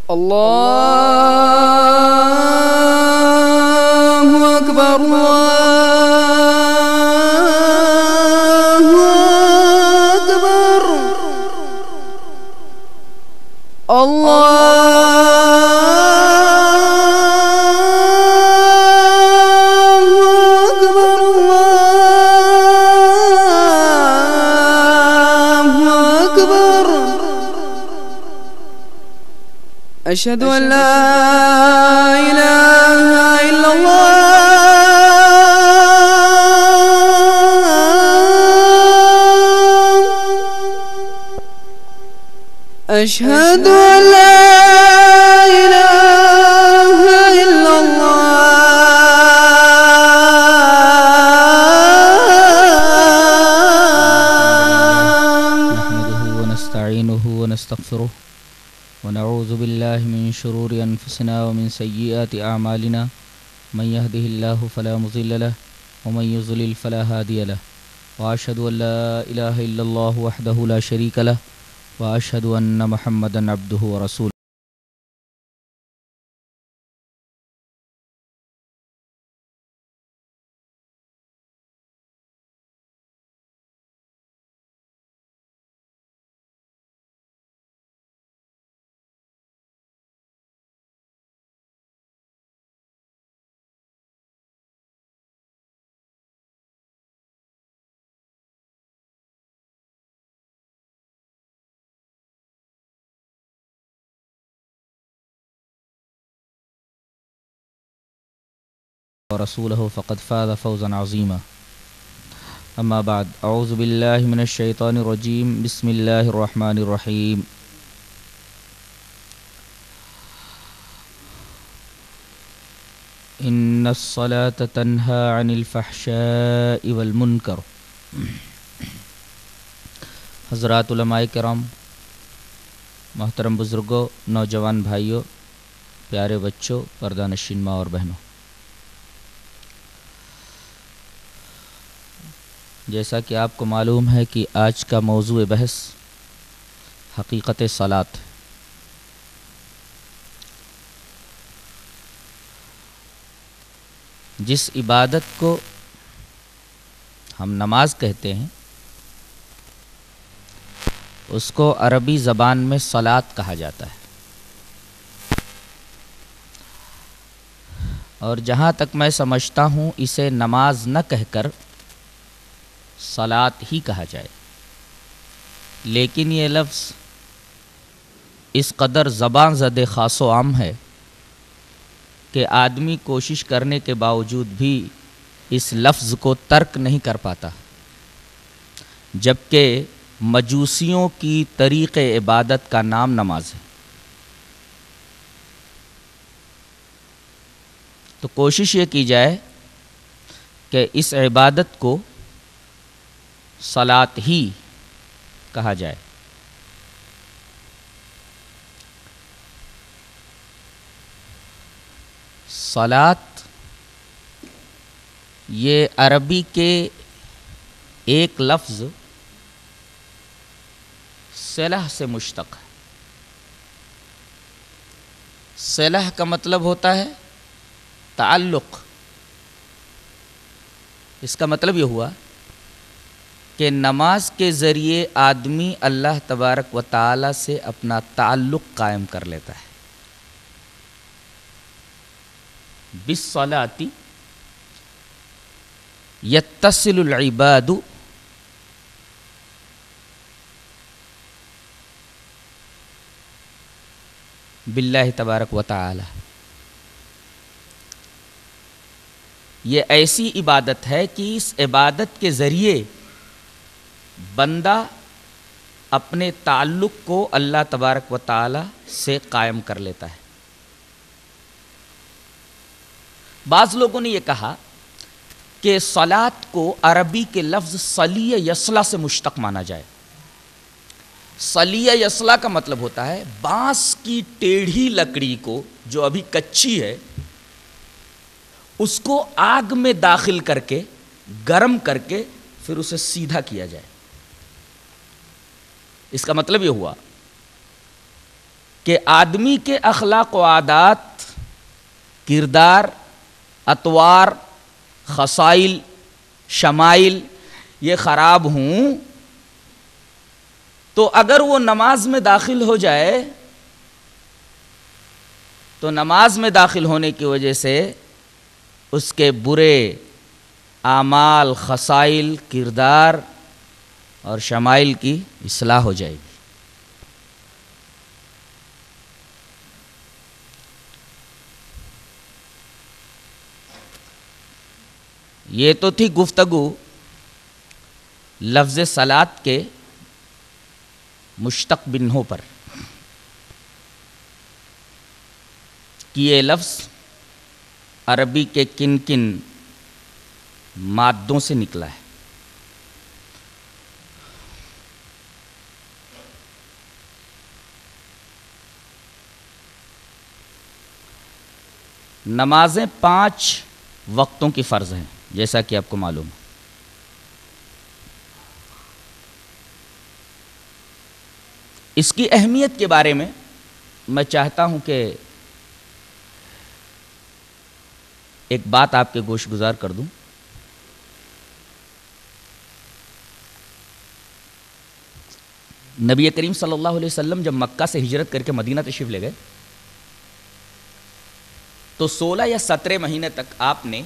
اللہ اکبر اللہ اکبر أشهد أن لا إله إلا الله أشهد أن لا إله إلا الله نحمده ونستعينه ونستغفره ونعوذ بالله من شرور أنفسنا ومن سيئات أعمالنا من يهده الله فلا مضل له ومن يضلل فلا هادي له وأشهد أن لا إله إلا الله وحده لا شريك له وأشهد أن محمدا عبده ورسوله ورسوله فقد فاز فوزا عظيما. أما بعد، أعوذ بالله من الشيطان الرجيم. بسم الله الرحمن الرحيم. إن الصلاة تنهى عن الفحشاء والمنكر. حضرات علماء کرام، محترم بزرگوں، نوجوان بھائیوں، پیارے بچوں، پردہ نشین ماں اور بہنوں، جیسا کہ آپ کو معلوم ہے کہ آج کا موضوع بحث حقیقت صلاۃ. جس عبادت کو ہم نماز کہتے ہیں اس کو عربی زبان میں صلاۃ کہا جاتا ہے، اور جہاں تک میں سمجھتا ہوں اسے نماز نہ کہہ کر صلاۃ ہی کہا جائے. لیکن یہ لفظ اس قدر زبان زد خاص و عام ہے کہ آدمی کوشش کرنے کے باوجود بھی اس لفظ کو ترک نہیں کر پاتا، جبکہ مجوسیوں کی طریق عبادت کا نام نماز ہے. تو کوشش یہ کی جائے کہ اس عبادت کو صلاۃ ہی کہا جائے. صلاۃ یہ عربی کے ایک لفظ صلح سے مشتق ہے. صلح کا مطلب ہوتا ہے تعلق. اس کا مطلب یہ ہوا کہ نماز کے ذریعے آدمی اللہ تبارک و تعالی سے اپنا تعلق قائم کر لیتا ہے. بالصلاۃ یتصل العباد باللہ تبارک و تعالی. یہ ایسی عبادت ہے کہ اس عبادت کے ذریعے بندہ اپنے تعلق کو اللہ تبارک و تعالی سے قائم کر لیتا ہے. بعض لوگوں نے یہ کہا کہ صلاۃ کو عربی کے لفظ صلی یصلا سے مشتق مانا جائے. صلی یصلا کا مطلب ہوتا ہے بانس کی ٹیڑھی لکڑی کو جو ابھی کچی ہے اس کو آگ میں داخل کر کے گرم کر کے پھر اسے سیدھا کیا جائے. اس کا مطلب یہ ہوا کہ آدمی کے اخلاق و عادات، کردار، اطوار، خصائل، شمائل یہ خراب ہوں تو اگر وہ نماز میں داخل ہو جائے تو نماز میں داخل ہونے کی وجہ سے اس کے برے اعمال، خصائل، کردار اور شمائل کی اصلاح ہو جائے گی۔ یہ تو تھی گفتگو لفظ صلاۃ کے مشتق بنوں پر کہ یہ لفظ عربی کے کن کن مادوں سے نکلا ہے۔ نمازیں 5 وقتوں کی فرض ہیں جیسا کہ آپ کو معلوم ہے۔ اس کی اہمیت کے بارے میں میں چاہتا ہوں کہ ایک بات آپ کے گوش گزار کر دوں۔ نبی کریم صلی اللہ علیہ وسلم جب مکہ سے ہجرت کر کے مدینہ تشریف لے گئے تو 16 یا 17 مہینے تک آپ نے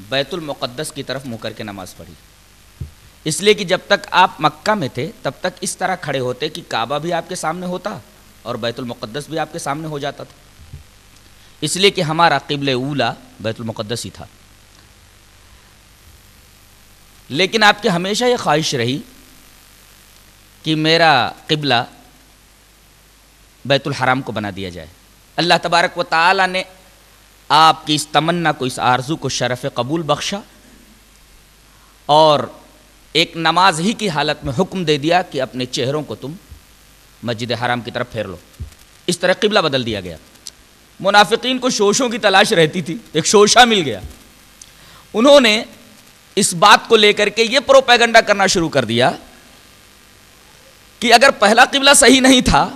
بیت المقدس کی طرف منہ کر کے نماز پڑھی، اس لیے کہ جب تک آپ مکہ میں تھے تب تک اس طرح کھڑے ہوتے کہ کعبہ بھی آپ کے سامنے ہوتا اور بیت المقدس بھی آپ کے سامنے ہو جاتا تھا، اس لیے کہ ہمارا قبلہ اولا بیت المقدس ہی تھا۔ لیکن آپ کی ہمیشہ یہ خواہش رہی کہ میرا قبلہ بیت الحرام کو بنا دیا جائے۔ اللہ تبارک و تعالی نے آپ کی اس تمنا کو، اس آرزو کو شرف قبول بخشا اور ایک نماز ہی کی حالت میں حکم دے دیا کہ اپنے چہروں کو تم مسجد حرام کی طرف پھیر لو۔ اس طرح قبلہ بدل دیا گیا۔ منافقین کو شوشوں کی تلاش رہتی تھی، ایک شوشہ مل گیا۔ انہوں نے اس بات کو لے کر کے یہ پروپیگنڈا کرنا شروع کر دیا کہ اگر پہلا قبلہ صحیح نہیں تھا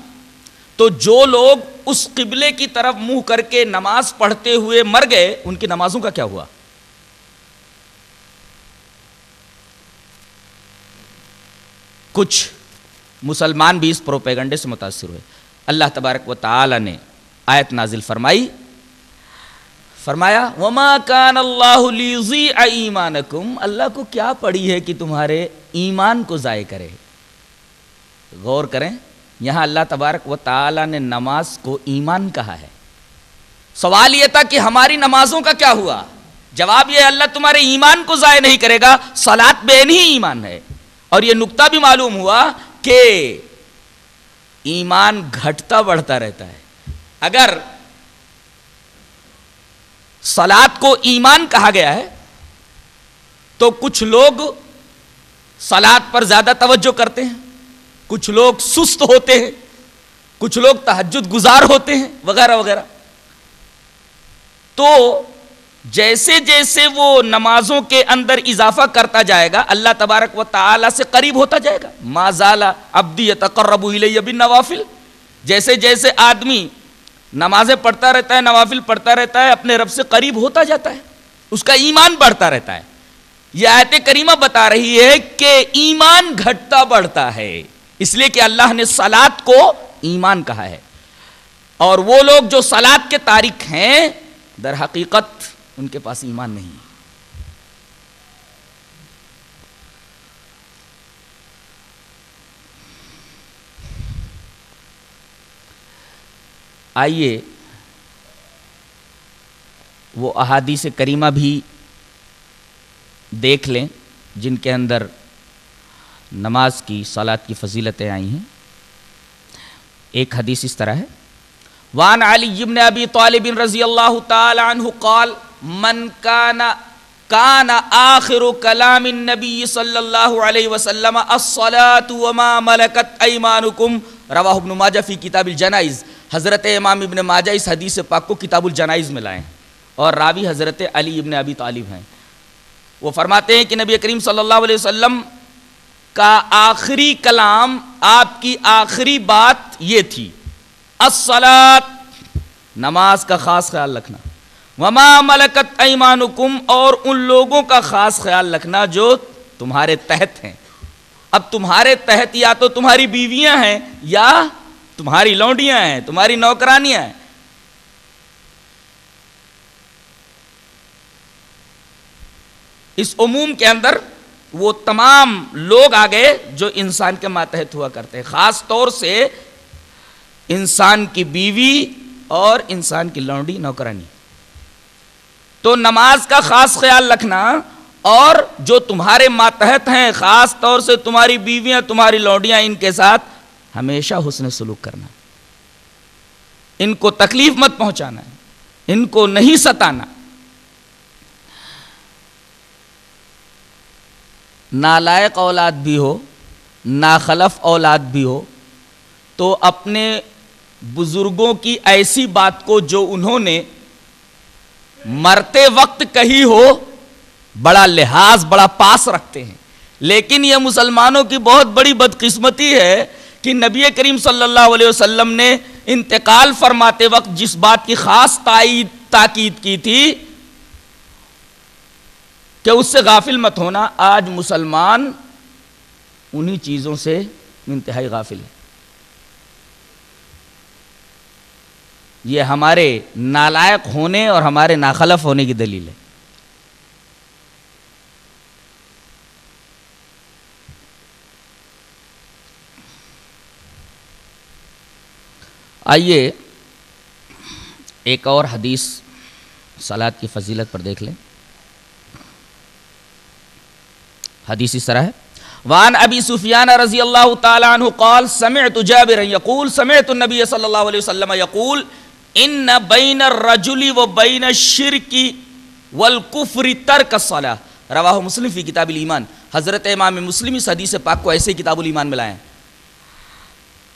تو جو لوگ اس قبلے کی طرف منہ کر کے نماز پڑھتے ہوئے مر گئے ان کی نمازوں کا کیا ہوا؟ کچھ مسلمان بھی اس پروپیگنڈے سے متاثر ہوئے۔ اللہ تبارک و تعالی نے آیت نازل فرمایا وَمَا كَانَ اللَّهُ لِيُضِيعَ إِيمَانَكُمْ، اللہ کو کیا پڑی ہے کہ تمہارے ایمان کو ضائع کرے۔ غور کریں، یہاں اللہ تبارک و تعالی نے نماز کو ایمان کہا ہے۔ سوال یہ تھا کہ ہماری نمازوں کا کیا ہوا؟ جواب یہ اللہ تمہارے ایمان کو ضائع نہیں کرے گا، صلاۃ بے عین ہی ایمان ہے۔ اور یہ نقطہ بھی معلوم ہوا کہ ایمان گھٹتا بڑھتا رہتا ہے۔ اگر صلاۃ کو ایمان کہا گیا ہے تو کچھ لوگ صلاۃ پر زیادہ توجہ کرتے ہیں، کچھ لوگ سست ہوتے ہیں، کچھ لوگ تہجد گزار ہوتے ہیں وغیرہ وغیرہ۔ تو جیسے جیسے وہ نمازوں کے اندر اضافہ کرتا جائے گا اللہ تبارک و تعالی سے قریب ہوتا جائے گا۔ ما زال عبدی یتقرب الی بالنوافل، جیسے جیسے آدمی نمازیں پڑھتا رہتا ہے، نوافل پڑھتا رہتا ہے، اپنے رب سے قریب ہوتا جاتا ہے، اس کا ایمان بڑھتا رہتا ہے۔ یہ آیت کریمہ بتا رہی ہے کہ ایمان گھٹتا بڑھتا ہے، اس لیے کہ اللہ نے صلاۃ کو ایمان کہا ہے۔ اور وہ لوگ جو صلاۃ کے تارک ہیں در حقیقت ان کے پاس ایمان نہیں ہے۔ آئیے وہ احادیث کریمہ بھی دیکھ لیں جن کے اندر نماز کی، صلاۃ کی فضیلتیں آئی ہیں۔ ایک حدیث اس طرح ہے، وعن علی بن ابی طالب رضی اللہ تعالی عنہ قال من کان آخر کلام النبی صلی اللہ علیہ وسلم الصلاۃ وما ملکت ایمانکم، رواہ ابن ماجہ فی کتاب الجنائز۔ حضرت امام ابن ماجہ اس حدیث پاک کو کتاب الجنائز میں لائے اور راوی حضرت علی ابن ابی طالب ہیں۔ وہ فرماتے ہیں کہ نبی کریم صلی اللہ علیہ وسلم کا آخری کلام، آپ کی آخری بات یہ تھی الصلاۃ، نماز کا خاص خیال رکھنا، وما ملکت ایمانکم، اور ان لوگوں کا خاص خیال رکھنا جو تمہارے تحت ہیں۔ اب تمہارے تحت یا تو تمہاری بیویاں ہیں یا تمہاری لونڈیاں ہیں، تمہاری نوکرانیاں ہیں۔ اس عموم کے اندر وہ تمام لوگ آ گئے جو انسان کے ماتحت ہوا کرتے ہیں، خاص طور سے انسان کی بیوی اور انسان کی لونڈی نوکرانی۔ تو نماز کا خاص خیال رکھنا، اور جو تمہارے ماتحت ہیں خاص طور سے تمہاری بیویاں، تمہاری لونڈیاں، ان کے ساتھ ہمیشہ حسن سلوک کرنا، ان کو تکلیف مت پہنچانا، ان کو نہیں ستانا۔ نالائق اولاد بھی ہو، ناخلف اولاد بھی ہو، تو اپنے بزرگوں کی ایسی بات کو جو انہوں نے مرتے وقت کہی ہو بڑا لحاظ، بڑا پاس رکھتے ہیں۔ لیکن یہ مسلمانوں کی بہت بڑی بدقسمتی ہے کہ نبی کریم صلی اللہ علیہ وسلم نے انتقال فرماتے وقت جس بات کی خاص تاکید کی تھی کہ اس سے غافل مت ہونا، آج مسلمان انہی چیزوں سے انتہائی غافل ہے۔ یہ ہمارے نالائق ہونے اور ہمارے ناخلف ہونے کی دلیل ہے۔ آئیے ایک اور حدیث صلاۃ کی فضیلت پر دیکھ لیں۔ حدیث اس طرح ہے، وعن ابی سفیان رضی اللہ تعالی عنہ قال سمعت جابرا یقول سمعت النبی صلی اللہ علیہ وسلم یقول ان بین الرجل و بین الشرک والکفر ترک الصلاۃ، رواہ مسلم فی کتاب الایمان۔ حضرت امام مسلم اس حدیث پاک کو ایسے کتاب الایمان میں لائے ہیں۔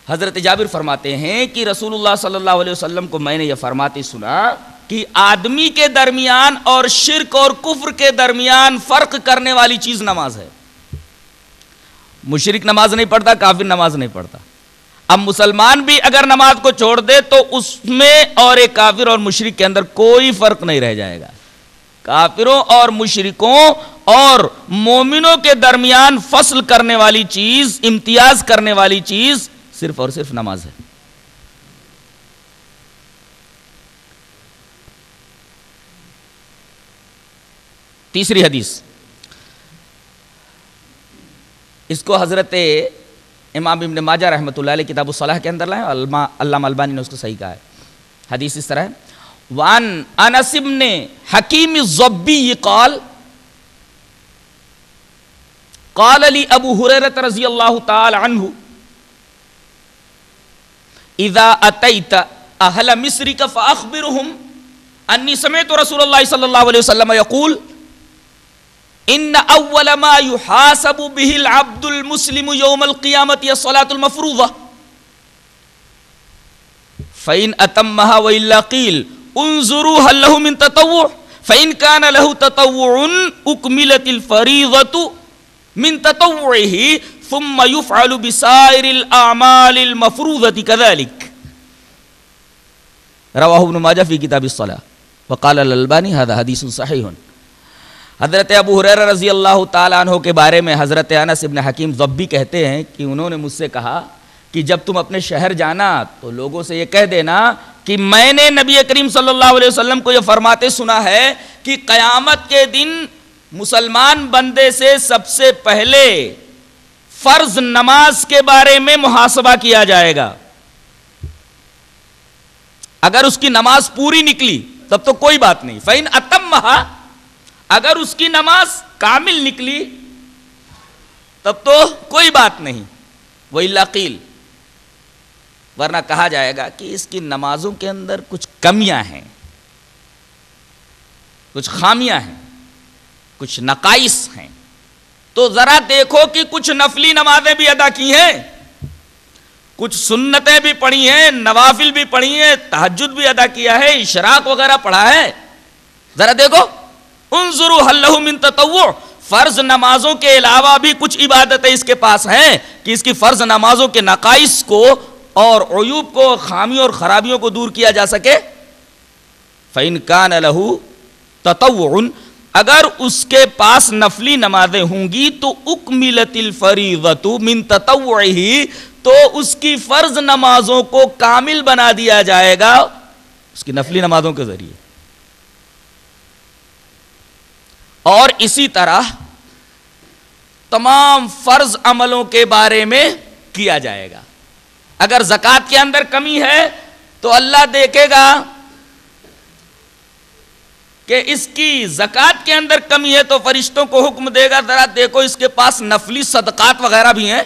حضرت جابر فرماتے ہیں کہ رسول اللہ صلی اللہ علیہ وسلم کو میں نے یہ فرماتے سنا کہ آدمی کے درمیان اور شرک اور کفر کے درمیان فرق کرنے والی چیز نماز ہے۔ مشرک نماز نہیں پڑھتا، کافر نماز نہیں پڑھتا۔ اب مسلمان بھی اگر نماز کو چھوڑ دے تو اس میں اور ایک کافر اور مشرک کے اندر کوئی فرق نہیں رہ جائے گا۔ کافروں اور مشرکوں اور مومنوں کے درمیان فصل کرنے والی چیز، امتیاز کرنے والی چیز صرف اور صرف نماز ہے۔ تیسری حدیث، اس کو حضرت امام ابن ماجہ رحمۃ اللہ علیہ کتاب الصلاح کے اندر لائیں، علامہ البانی نے اس کو صحیح کہا ہے۔ حدیث اس طرح ہے، وعن انس بن حکیم الضبی قال قال لی ابو ہریرہ رضی اللہ تعالی عنہ اذا اتیت اہل مصرک فاخبرهم انی سمعت رسول اللہ صلی اللہ علیہ وسلم یقول ان اول ما يحاسب به العبد المسلم يوم القيامة الصلاة المفروضة فإن أتمها وإلا قيل انظروا هل له من تطوع فإن كان له تطوع أكملت الفريضة من تطوعه ثم يفعل بسائر الأعمال المفروضة كذلك، رواه ابن ماجہ في كتاب الصلاة وقال الألباني هذا حديث صحيح۔ حضرت ابو ہریرہ رضی اللہ تعالیٰ عنہ کے بارے میں حضرت انس ابن حکیم ضبی کہتے ہیں کہ انہوں نے مجھ سے کہا کہ جب تم اپنے شہر جانا تو لوگوں سے یہ کہہ دینا کہ میں نے نبی کریم صلی اللہ علیہ وسلم کو یہ فرماتے سنا ہے کہ قیامت کے دن مسلمان بندے سے سب سے پہلے فرض نماز کے بارے میں محاسبہ کیا جائے گا۔ اگر اس کی نماز پوری نکلی تب تو کوئی بات نہیں، فَإِنْ أَتَمَّهَا، اگر اس کی نماز کامل نکلی تب تو کوئی بات نہیں، وَإِلَّا قِيلَ، ورنہ کہا جائے گا کہ اس کی نمازوں کے اندر کچھ کمیاں ہیں، کچھ خامیاں ہیں، کچھ نقائص ہیں، تو ذرا دیکھو کہ کچھ نفلی نمازیں بھی ادا کی ہیں، کچھ سنتیں بھی پڑھی ہیں، نوافل بھی پڑھی ہیں، تہجد بھی ادا کیا ہے، اشراق وغیرہ پڑھا ہے، ذرا دیکھو انظروا هل له من تطوع، فرض نمازوں کے علاوہ بھی کچھ عبادتیں اس کے پاس ہیں کہ اس کی فرض نمازوں کے نقائص کو اور عیوب کو، خامیوں اور خرابیوں کو دور کیا جا سکے. فَإِنْ كَانَ لَهُ تَطَوُّعٌ، اگر اس کے پاس نفلی نمازیں ہوں گی تو اکملت الفریضۃ من تطوعہ، تو اس کی فرض نمازوں کو کامل بنا دیا جائے گا اس کی نفلی نمازوں کے ذریعے. اور اسی طرح تمام فرض عملوں کے بارے میں کیا جائے گا. اگر زکوٰۃ کے اندر کمی ہے تو اللہ دیکھے گا کہ اس کی زکوٰۃ کے اندر کمی ہے تو فرشتوں کو حکم دے گا ذرا دیکھو اس کے پاس نفلی صدقات وغیرہ بھی ہیں.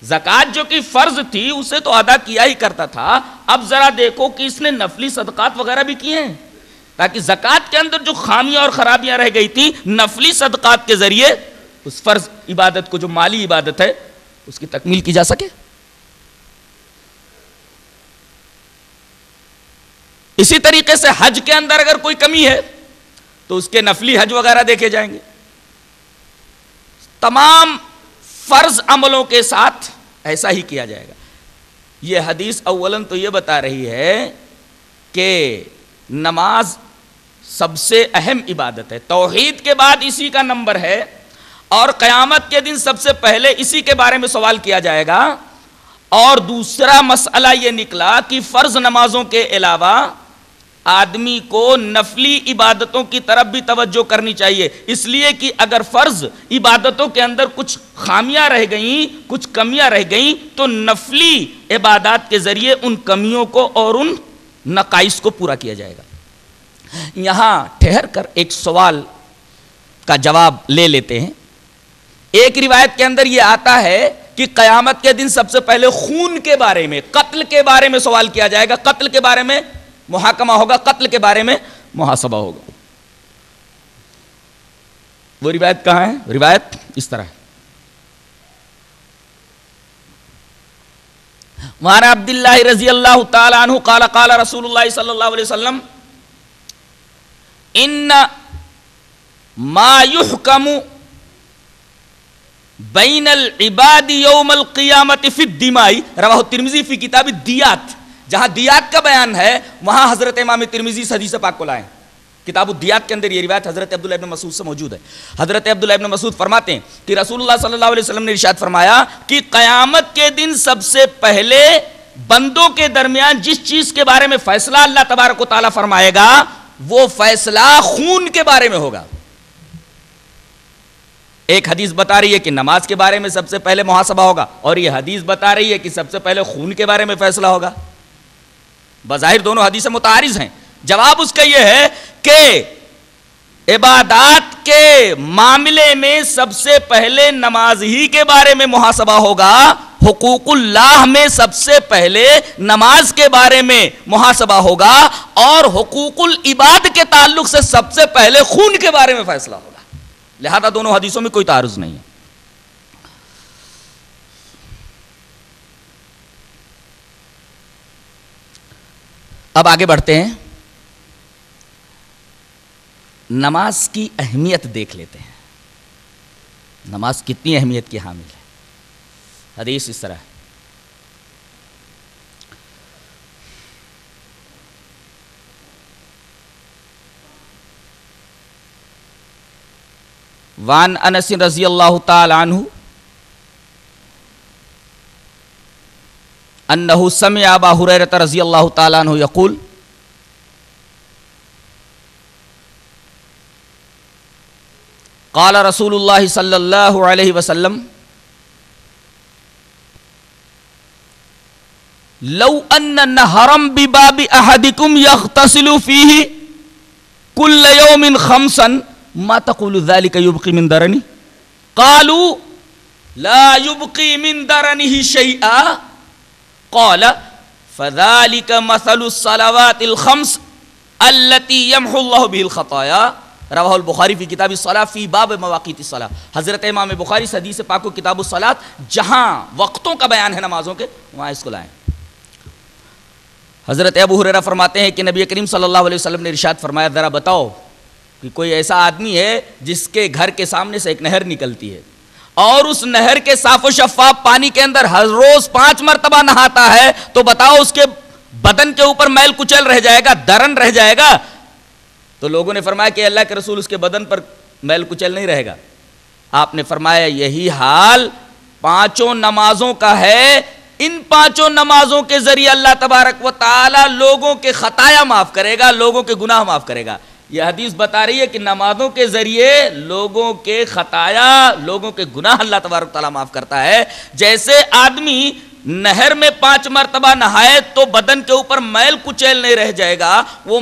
زکوٰۃ جو کہ فرض تھی اسے تو ادا کیا ہی کرتا تھا، اب ذرا دیکھو کہ اس نے نفلی صدقات وغیرہ بھی کیے ہیں، تاکہ زکوٰۃ کے اندر جو خامیاں اور خرابیاں رہ گئی تھیں نفلی صدقات کے ذریعے اس فرض عبادت کو، جو مالی عبادت ہے، اس کی تکمیل کی جا سکے. اسی طریقے سے حج کے اندر اگر کوئی کمی ہے تو اس کے نفلی حج وغیرہ دیکھے جائیں گے. تمام فرض عملوں کے ساتھ ایسا ہی کیا جائے گا. یہ حدیث اولاً تو یہ بتا رہی ہے کہ نماز سب سے اہم عبادت ہے، توحید کے بعد اسی کا نمبر ہے، اور قیامت کے دن سب سے پہلے اسی کے بارے میں سوال کیا جائے گا. اور دوسرا مسئلہ یہ نکلا کہ فرض نمازوں کے علاوہ آدمی کو نفلی عبادتوں کی طرف بھی توجہ کرنی چاہیے، اس لیے کہ اگر فرض عبادتوں کے اندر کچھ خامیاں رہ گئیں، کچھ کمیاں رہ گئیں، تو نفلی عبادات کے ذریعے ان کمیوں کو اور ان نقائص کو پورا کیا جائے گا. یہاں ٹھہر کر ایک سوال کا جواب لے لیتے ہیں. ایک روایت کے اندر یہ آتا ہے کہ قیامت کے دن سب سے پہلے خون کے بارے میں، قتل کے بارے میں سوال کیا جائے گا، قتل کے بارے میں محاکمہ ہوگا، قتل کے بارے میں محاسبہ ہوگا. وہ روایت کہاں ہے؟ روایت اس طرح ہے. وعن عبداللہ رضی اللہ تعالی عنہ قال قال رسول اللہ صلی اللہ علیہ وسلم ان ما يحكم بین العباد یوم القیامت فی الدماء رواہ الترمذی فی کتاب الدیات. جہاں دیات کا بیان ہے وہاں حضرت امام ترمذی اس حدیث پاک کو لائیں. کتاب الدیات کے اندر یہ روایت حضرت عبداللہ ابن مسعود سے موجود ہے. حضرت عبداللہ ابن مسعود فرماتے ہیں کہ رسول اللہ صلی اللہ علیہ وسلم نے ارشاد فرمایا کہ قیامت کے دن سب سے پہلے بندوں کے درمیان جس چیز کے بارے میں فیصلہ اللہ تبارک و تعالیٰ فرمائے گا وہ فیصلہ خون کے بارے میں ہوگا. ایک حدیث بتا رہی ہے کہ نماز کے بارے میں سب سے پہلے محاسبہ ہوگا، اور یہ حدیث بتا رہی ہے کہ سب سے پہلے خون کے بارے میں فیصلہ ہوگا. بظاہر دونوں حدیثیں متعارض ہیں. جواب اس کا یہ ہے کہ عبادات کے معاملے میں سب سے پہلے نماز ہی کے بارے میں محاسبہ ہوگا، حقوق اللہ میں سب سے پہلے نماز کے بارے میں محاسبہ ہوگا، اور حقوق العباد کے تعلق سے سب سے پہلے خون کے بارے میں فیصلہ ہوگا. لہذا دونوں حدیثوں میں کوئی تعارض نہیں ہے. اب آگے بڑھتے ہیں، نماز کی اہمیت دیکھ لیتے ہیں. نماز کتنی اہمیت کی حامل ہے. حدیث اس طرح ہے. وعن انس رضی اللہ تعالی عنہ انہ سمع ابا ہریرہ رضی اللہ تعالی عنہ یقول قال رسول اللہ صلی اللہ علیہ وسلم لو ان نہرا بباب احدکم یغتسل فیہ کل یوم خمسا ما تقول ذلك يبقي من درنی قالوا لا يبقي من درنه شيئا قال فذلك مثل الصلوات الخمس التي يمحو الله به الخطايا رواہ البخاری فی کتاب الصلاۃ فی باب مواقیت الصلاۃ. حضرت امام بخاری حدیث پاک کو کتاب الصلاۃ جہاں وقتوں کا بیان ہے نمازوں کے وہاں اس کو لائیں. حضرت ابو ہریرہ فرماتے ہیں کہ نبی کریم صلی اللہ علیہ وسلم نے ارشاد فرمایا ذرا بتاؤ کہ کوئی ایسا آدمی ہے جس کے گھر کے سامنے سے ایک نہر نکلتی ہے اور اس نہر کے صاف و شفاف پانی کے اندر ہر روز 5 مرتبہ نہاتا ہے تو بتاؤ اس کے بدن کے اوپر میل کچل رہ جائے گا, درن رہ جائے گا؟ تو لوگوں نے فرمایا کہ اللہ کے رسول اس کے بدن پر میل کچل نہیں رہے گا. آپ نے فرمایا یہی حال 5 نمازوں کا ہے. ان 5 نمازوں کے ذریعے اللہ تبارک و تعالی لوگوں کے خطایا معاف کرے گا, لوگوں کے گناہ معاف کرے گا. یہ حدیث بتا رہی ہے کہ نمازوں کے ذریعے لوگوں کے خطایا, لوگوں کے گناہ اللہ تبارک و تعالی معاف کرتا ہے. جیسے آدمی نہر میں 5 مرتبہ نہائے تو بدن کے اوپر میل کچیل نہیں رہ جائے گا, وہ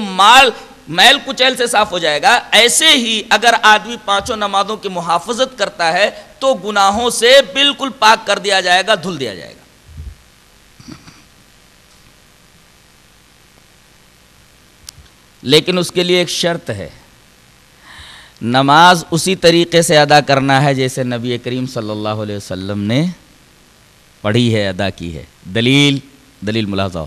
میل کچیل سے صاف ہو جائے گا. ایسے ہی اگر آدمی 5 نمازوں کی محافظت کرتا ہے تو گناہوں سے بالکل پاک کر دیا جائے گا, دھل دیا جائے گا. لیکن اس کے لیے ایک شرط ہے, نماز اسی طریقے سے ادا کرنا ہے جیسے نبی کریم صلی اللہ علیہ وسلم نے پڑھی ہے, ادا کی ہے. دلیل ملاحظہ.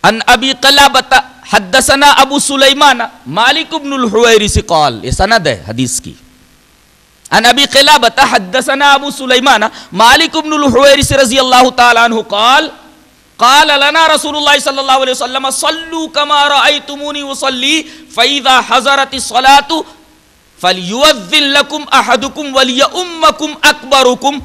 ان ابی قلابۃ حدثنا ابو سلیمان مالک بن الحویرث قال, یہ سند ہے حدیث کی. ان ابی قلابۃ حدثنا ابو سلیمان مالک بن الحویرث رضی اللہ تعالی عنہ قال قال لنا رسول اللہ صلی اللہ علیہ وسلم صلوا كما رأيتموني اصلي فاذا حضرت الصلاة فليؤذن لكم احدكم وليؤمكم اکبركم.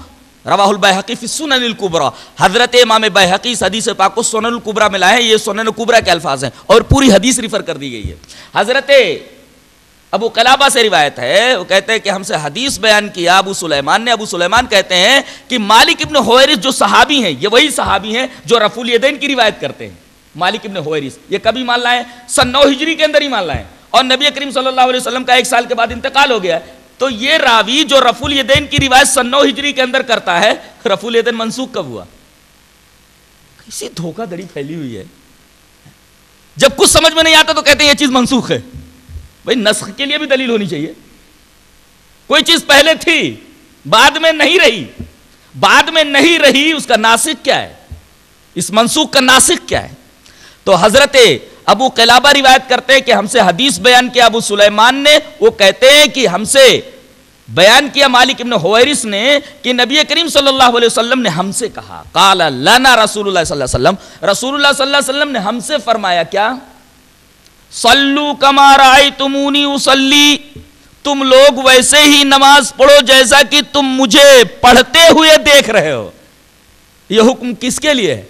رواہ البیہقی فی السنن الکبریٰ. حضرت امام بیہقی اس حدیث پاک کو سنن الکبریٰ میں لائے ہیں. یہ سنن الکبریٰ کے الفاظ ہیں اور پوری حدیث ریفر کر دی گئی ہے. حضرت ابو قلابہ سے روایت ہے, وہ کہتے ہیں کہ ہم سے حدیث بیان کیا ابو سلیمان نے. ابو سلیمان کہتے ہیں کہ مالک ابن حویرث جو صحابی ہیں, یہ وہی صحابی ہیں جو رفع الیدین کی روایت کرتے ہیں. مالک ابن حویرث یہ کبھی مان لائے؟ سن 9 ہجری کے اندر ہی مان لائے, اور نبی کریم صلی اللہ علیہ وسلم کا 1 سال کے بعد انتقال ہو گیا. تو یہ راوی جو رفع الیدین کی روایت سن 9 ہجری کے اندر کرتا ہے, رفع الیدین منسوخ کب ہوا؟ کسی دھوکہ دڑی پھیلی ہوئی ہے. جب کچھ سمجھ میں نہیں آتا تو کہتے ہیں یہ چیز منسوخ ہے. بھئی نسخ کے لیے بھی دلیل ہونی چاہیے. کوئی چیز پہلے تھی بعد میں نہیں رہی, بعد میں نہیں رہی, اس کا ناسخ کیا ہے؟ اس منسوخ کا ناسخ کیا ہے؟ تو حضرت ابو قلابہ روایت کرتے ہیں کہ ہم سے حدیث بیان کیا ابو سلیمان نے. وہ کہتے ہیں کہ ہم سے بیان کیا مالک ابن حویرث نے کہ نبی کریم صلی اللہ علیہ وسلم نے ہم سے کہا, قال لنا رسول اللہ صلی اللہ علیہ وسلم, رسول اللہ صلی اللہ علیہ وسلم نے ہم سے فرمایا کیا؟ صلو کما رأیتمونی اصلی, تم لوگ ویسے ہی نماز پڑھو جیسا کہ تم مجھے پڑھتے ہوئے دیکھ رہے ہو. یہ حکم کس کے لیے ہے؟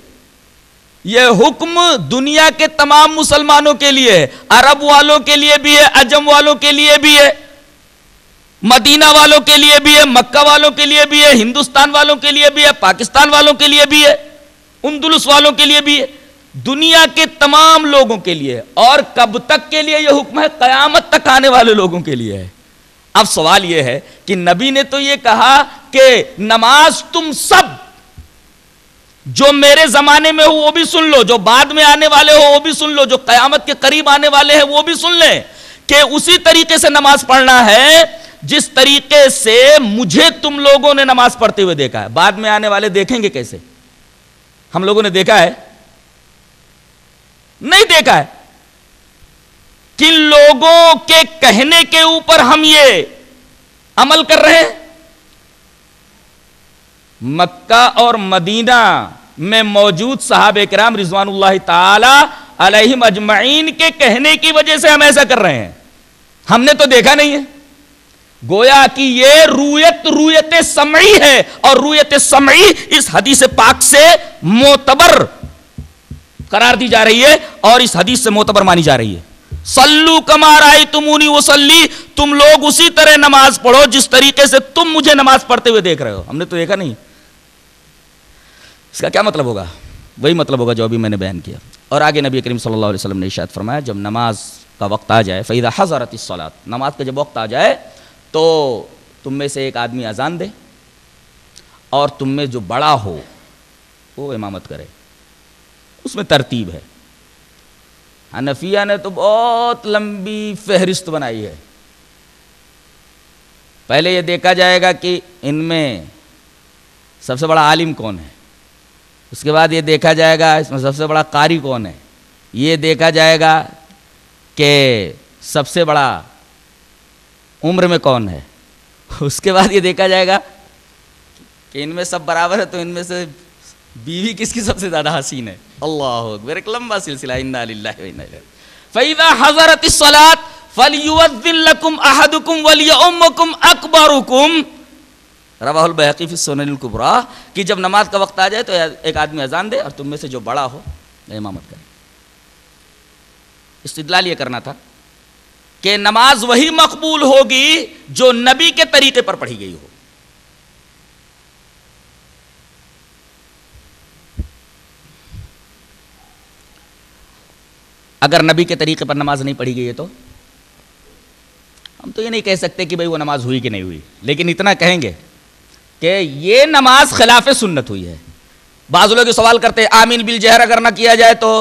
یہ حکم دنیا کے تمام مسلمانوں کے لیے ہے. عرب والوں کے لیے بھی ہے, عجم والوں کے لیے بھی ہے, مدینہ والوں کے لیے بھی ہے, مکہ والوں کے لیے بھی ہے, ہندوستان والوں کے لیے بھی ہے, پاکستان والوں کے لیے بھی ہے, اندلس والوں کے لیے بھی ہے, دنیا کے تمام لوگوں کے لیے. اور کب تک کے لیے یہ حکم ہے؟ قیامت تک آنے والے لوگوں کے لیے ہے. اب سوال یہ ہے کہ نبی نے تو یہ کہا کہ نماز تم سب, جو میرے زمانے میں ہو وہ بھی سن لو, جو بعد میں آنے والے ہو وہ بھی سن لو, جو قیامت کے قریب آنے والے ہیں وہ بھی سن لیں, کہ اسی طریقے سے نماز پڑھنا ہے جس طریقے سے مجھے تم لوگوں نے نماز پڑھتے ہوئے دیکھا ہے. بعد میں آنے والے دیکھیں گے کیسے؟ ہم لوگوں نے دیکھا ہے؟ نہیں دیکھا ہے. کن لوگوں کے کہنے کے اوپر ہم یہ عمل کر رہے ہیں؟ مکہ اور مدینہ میں موجود صحابہ کرام رضوان اللہ تعالی علیہم اجمعین کے کہنے کی وجہ سے ہم ایسا کر رہے ہیں. ہم نے تو دیکھا نہیں ہے. گویا کہ یہ رویت سمعی ہے, اور رویت سمعی اس حدیث پاک سے معتبر قرار دی جا رہی ہے اور اس حدیث سے معتبر مانی جا رہی ہے. صلو کما رأیتمونی اصلی, تم لوگ اسی طرح نماز پڑھو جس طریقے سے تم مجھے نماز پڑھتے ہوئے دیکھ رہے ہو. ہم نے تو دیکھا نہیں. اس کا کیا مطلب ہوگا؟ وہی مطلب ہوگا جو ابھی میں نے بیان کیا. اور آگے نبی کریم صلی اللہ علیہ وسلم نے ارشاد فرمایا, جب نماز کا وقت آ جائے, فَإِذَا حَضَرَتِ الصَّلَاةُ, نماز کا جب وقت آ جائے تو تم میں سے ایک آدمی اذان دے, اور تم میں جو بڑا ہو وہ امامت کرے. اس میں ترتیب ہے. حنفیہ نے تو بہت لمبی فہرست بنائی ہے. پہلے یہ دیکھا جائے گا کہ ان میں سب سے بڑا عالم کون ہے, اس کے بعد یہ دیکھا جائے گا اس میں سب سے بڑا قاری کون ہے, یہ دیکھا جائے گا کہ سب سے بڑا عمر میں کون ہے, اس کے بعد یہ دیکھا جائے گا کہ ان میں سب برابر ہے تو ان میں سے بیوی کس کی سب سے زیادہ حسین ہے؟ اللہ اکبر، ایک لمبا سلسلہ، انا للہ و انا الیہ۔ فاذا حضرت الصلاۃ فلیؤذن لکم احدکم ولیؤمکم اکبرکم، رواہ البیہقی فی السنن الکبریٰ، کہ جب نماز کا وقت آ جائے تو ایک آدمی اذان دے اور تم میں سے جو بڑا ہو امامت کرے۔ استدلال یہ کرنا تھا کہ نماز وہی مقبول ہوگی جو نبی کے طریقے پر پڑھی گئی ہو۔ اگر نبی کے طریقے پر نماز نہیں پڑھی گئی ہے تو ہم تو یہ نہیں کہہ سکتے کہ بھئی وہ نماز ہوئی کہ نہیں ہوئی، لیکن اتنا کہیں گے کہ یہ نماز خلاف سنت ہوئی ہے۔ بعض لوگ سوال کرتے ہیں آمین بالجہر اگر نہ کیا جائے تو،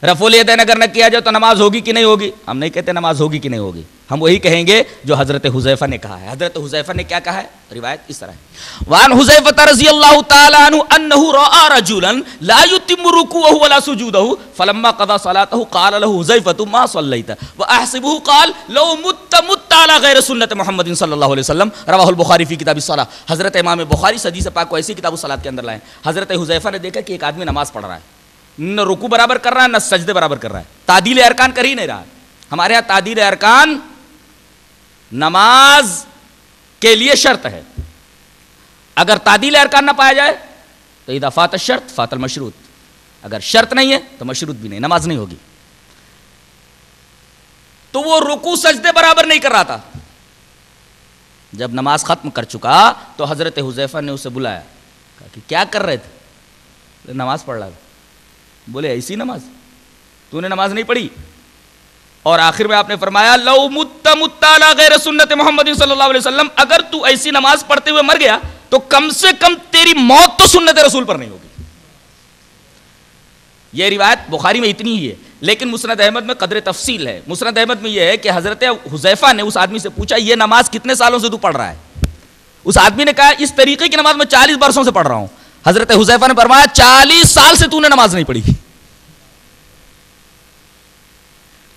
رفع الیدین اگر نہ کیا جائے تو نماز ہوگی کہ نہیں ہوگی؟ ہم نہیں کہتے نماز ہوگی کہ نہیں ہوگی، ہم وہی کہیں گے جو حضرت حذیفہ نے کہا ہے۔ حضرت حذیفہ نے کیا کہا ہے؟ روایت اس طرح ہے، وعن حذیفہ رضی اللہ تعالی عنہ انہ رأى رجلا لا يتم رکوعہ ولا سجودہ فلما قضى صلاته قال له حذیفہ ما صلیت واحسبه قال لو مت على غیر سنت محمد صلی اللہ علیہ وسلم، رواہ البخاری فی کتاب الصلاۃ۔ حضرت امام بخاری حدیث پاک کو ایسی کتاب الصلاۃ کے اندر لائے۔ حضرت حذیفہ نے دیکھا کہ ایک آدمی نماز پڑھ رہا ہے، نہ رکوع برابر کر رہا ہے نہ سجدے برابر کر رہا ہے، تعدیل ارکان کر ہی نہیں رہا۔ ہمارے ہاں تعدیل ارکان نماز کے لیے شرط ہے، اگر تعدیل ارکان نہ پایا جائے تو اذا فات الشرط فات المشروط، اگر شرط نہیں ہے تو مشروط بھی نہیں، نماز نہیں ہوگی۔ تو وہ رکوع سجدے برابر نہیں کر رہا تھا۔ جب نماز ختم کر چکا تو حضرت حذیفہ نے اسے بلایا، کہا کہ کیا کر رہے تھے؟ نماز پڑھ رہا تھا۔ بولے ایسی نماز تو نے نماز نہیں پڑھی؟ اور آخر میں آپ نے فرمایا لو مت علی غیر سنت محمد صلی اللہ علیہ وسلم، اگر تو ایسی نماز پڑھتے ہوئے مر گیا تو کم سے کم تیری موت تو سنت رسول پر نہیں ہوگی۔ یہ روایت بخاری میں اتنی ہی ہے، لیکن مسند احمد میں قدر تفصیل ہے۔ مسند احمد میں یہ ہے کہ حضرت حذیفہ نے اس آدمی سے پوچھا یہ نماز کتنے سالوں سے تو پڑھ رہا ہے؟ اس آدمی نے کہا اس طریقے کی نماز میں 40 برسوں سے پڑھ رہا ہوں۔ حضرت حذیفہ نے فرمایا 40 سال سے تو نے نماز نہیں پڑھی۔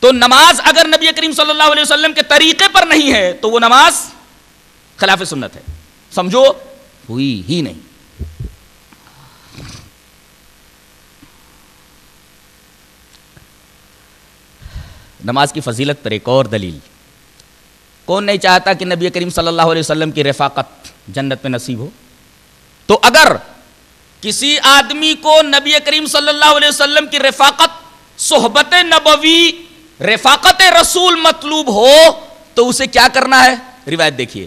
تو نماز اگر نبی کریم صلی اللہ علیہ وسلم کے طریقے پر نہیں ہے تو وہ نماز خلاف سنت ہے، سمجھو ہوئی ہی نہیں۔ نماز کی فضیلت پر ایک اور دلیل، کون نہیں چاہتا کہ نبی کریم صلی اللہ علیہ وسلم کی رفاقت جنت میں نصیب ہو؟ تو اگر کسی آدمی کو نبی کریم صلی اللہ علیہ وسلم کی رفاقت، صحبت نبوی، رفاقت رسول مطلوب ہو تو اسے کیا کرنا ہے؟ روایت دیکھیے،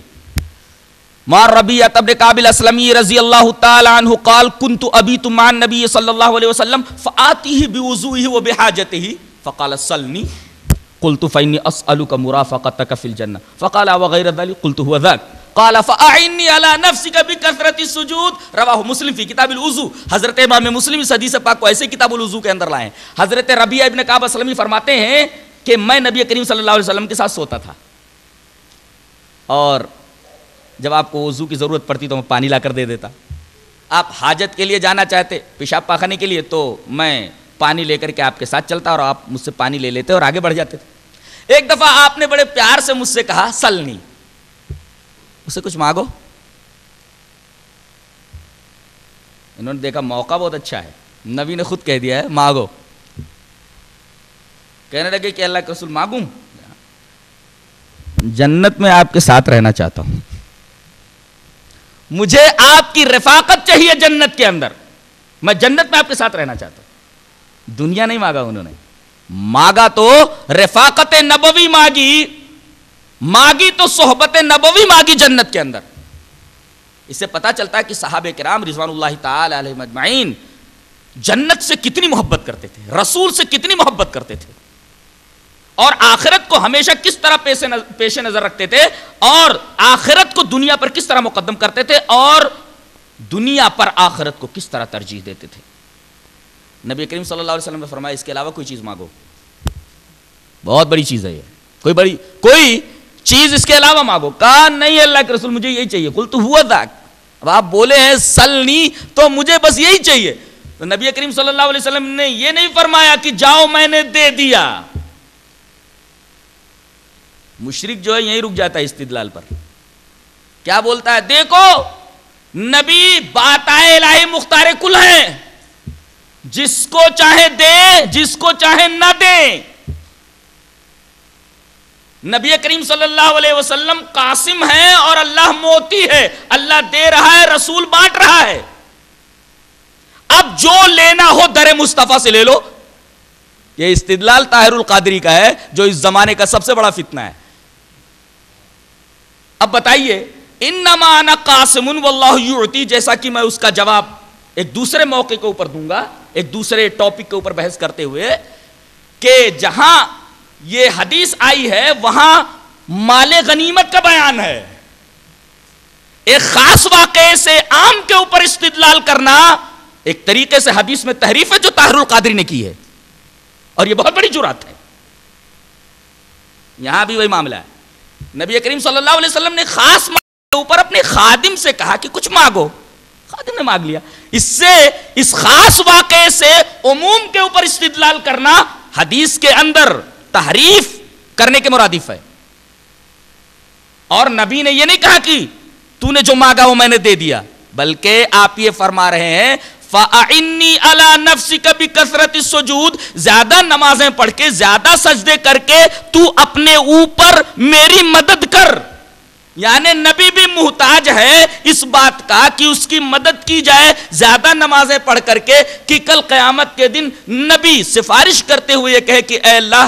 مار ربیعۃ بن کعب الاسلمی رضی اللہ تعالی عنہ قال كنت ابیت مع النبی صلی اللہ علیہ وسلم فآتیہ بوضوئہ وبحاجتہ فقال صلنی قلت فإنی اسألک مرافقتک فی الجنہ فقال وغیر ذلک قلت هو ذاک قال فأعنی علی نفسک بکثرۃ السجود، رواہ مسلم فی کتاب الوضوء۔ حضرت امام مسلم اس حدیث پاک کو ایسے کتاب الوضوء کے اندر لائے۔ حضرت ربیعہ ابن کعب اسلمی فرماتے ہیں کہ میں نبی کریم صلی اللہ علیہ وسلم کے ساتھ سوتا تھا، اور جب آپ کو وضو کی ضرورت پڑتی تو میں پانی لا کر دے دیتا، آپ حاجت کے لیے جانا چاہتے پیشاب پاخانے کے لیے تو میں پانی لے کر کے آپ کے ساتھ چلتا اور آپ مجھ سے پانی لے لیتے اور آگے بڑھ جاتے تھے۔ ایک دفعہ آپ نے بڑے پیار سے مجھ سے کہا سلنی، اسے کچھ مانگو۔ انہوں نے دیکھا موقع بہت اچھا ہے، نبی نے خود کہہ دیا ہے مانگو۔ کہنے لگے کہ اللہ کے رسول مانگوں؟ جنت میں آپ کے ساتھ رہنا چاہتا ہوں، مجھے آپ کی رفاقت چاہیے جنت کے اندر، میں جنت میں آپ کے ساتھ رہنا چاہتا ہوں۔ دنیا نہیں مانگا انہوں نے، مانگا تو رفاقت نبوی مانگی تو صحبت نبوی مانگی جنت کے اندر۔ اس سے پتا چلتا ہے کہ صحابہ کرام رضوان اللہ تعالی علیہم اجمعین جنت سے کتنی محبت کرتے تھے، رسول سے کتنی محبت کرتے تھے، اور آخرت کو ہمیشہ کس طرح پیش نظر رکھتے تھے، اور آخرت کو دنیا پر کس طرح مقدم کرتے تھے، اور دنیا پر آخرت کو کس طرح ترجیح دیتے تھے۔ نبی کریم صلی اللہ علیہ وسلم نے فرمایا اس کے علاوہ کوئی چیز مانگو، بہت بڑی چیز ہے یہ، کوئی چیز اس کے علاوہ مانگو۔ کہا نہیں اللہ کے رسول مجھے یہی چاہیے، قلت ہوا ذاک، اب آپ بولے ہیں سلنی تو مجھے بس یہی چاہیے۔ تو نبی کریم صلی اللہ علیہ وسلم نے یہ نہیں فرمایا کہ جاؤ میں نے دے دیا۔ مشرک جو ہے یہیں رک جاتا ہے استدلال پر، کیا بولتا ہے؟ دیکھو نبی باتائے الہی مختار کل ہیں، جس کو چاہے دے، جس کو چاہے نہ دے۔ نبی کریم صلی اللہ علیہ وسلم قاسم ہے اور اللہ موتی ہے، اللہ دے رہا ہے، رسول بانٹ رہا ہے۔ اب جو لینا ہو در مصطفیٰ سے لے لو۔ یہ استدلال طاہر القادری کا ہے جو اس زمانے کا سب سے بڑا فتنہ ہے۔ اب بتائیے، انما انا قاسم واللہ یعطی، جیسا کہ میں اس کا جواب ایک دوسرے موقع کے اوپر دوں گا، ایک دوسرے ٹاپک کے اوپر بحث کرتے ہوئے، کہ جہاں یہ حدیث آئی ہے وہاں مال غنیمت کا بیان ہے۔ ایک خاص واقعے سے عام کے اوپر استدلال کرنا ایک طریقے سے حدیث میں تحریف ہے جو طاہر القادری نے کی ہے، اور یہ بہت بڑی جرات ہے۔ یہاں بھی وہی معاملہ ہے، نبی کریم صلی اللہ علیہ وسلم نے خاص کے اوپر اپنے خادم سے کہا کہ کچھ مانگو، خادم نے مانگ لیا۔ اس سے، اس خاص واقعے سے عموم کے اوپر استدلال کرنا حدیث کے اندر تحریف کرنے کے مرادف ہے۔ اور نبی نے یہ نہیں کہا کہ تو نے جو مانگا وہ میں نے دے دیا، بلکہ آپ یہ فرما رہے ہیں فَأَعِنِّي عَلَى نَفْسِكَ بِكَثْرَةِ السُّجُودِ، زیادہ نمازیں پڑھ کے، زیادہ سجدے کر کے تو اپنے اوپر میری مدد کر۔ یعنی نبی بھی محتاج ہے اس بات کا کہ اس کی مدد کی جائے زیادہ نمازیں پڑھ کر کے، کہ کل قیامت کے دن نبی سفارش کرتے ہوئے یہ کہے کہ اے اللہ،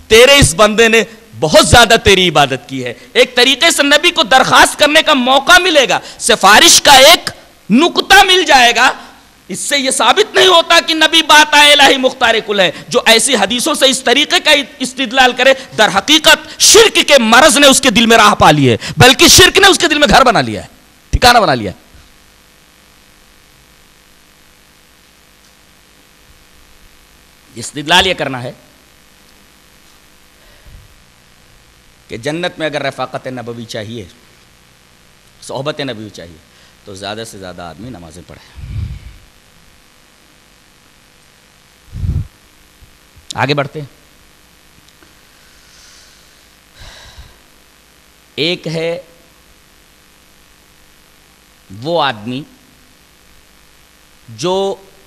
تیرے اس بندے نے بہت زیادہ تیری عبادت کی ہے۔ ایک طریقے سے نبی کو درخواست کرنے کا موقع ملے گا، سفارش کا ایک نقطہ مل جائے گا۔ اس سے یہ ثابت نہیں ہوتا کہ نبی باتائے الہی مختار کل ہے۔ جو ایسی حدیثوں سے اس طریقے کا استدلال کرے، در حقیقت شرک کے مرض نے اس کے دل میں راہ پا لی ہے، بلکہ شرک نے اس کے دل میں گھر بنا لیا ہے، ٹھکانہ بنا لیا ہے۔ استدلال یہ کرنا ہے کہ جنت میں اگر رفاقت نبوی چاہیے، صحبت نبوی چاہیے، تو زیادہ سے زیادہ آدمی نمازیں پڑھے۔ آگے بڑھتے ہیں۔ ایک ہے وہ آدمی جو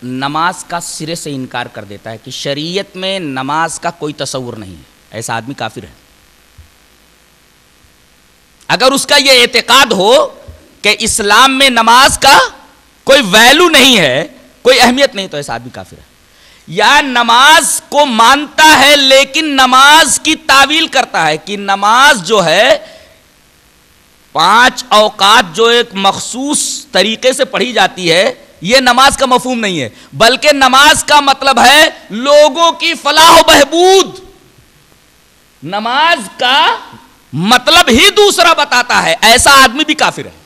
نماز کا سرے سے انکار کر دیتا ہے کہ شریعت میں نماز کا کوئی تصور نہیں ہے، ایسا آدمی کافر ہے۔ اگر اس کا یہ اعتقاد ہو کہ اسلام میں نماز کا کوئی ویلو نہیں ہے، کوئی اہمیت نہیں، تو ایسا آدمی کافر ہے۔ یا نماز کو مانتا ہے لیکن نماز کی تعویل کرتا ہے کہ نماز جو ہے 5 اوقات جو ایک مخصوص طریقے سے پڑھی جاتی ہے، یہ نماز کا مفہوم نہیں ہے، بلکہ نماز کا مطلب ہے لوگوں کی فلاح و بہبود۔ نماز کا مطلب ہی دوسرا بتاتا ہے، ایسا آدمی بھی کافر ہے۔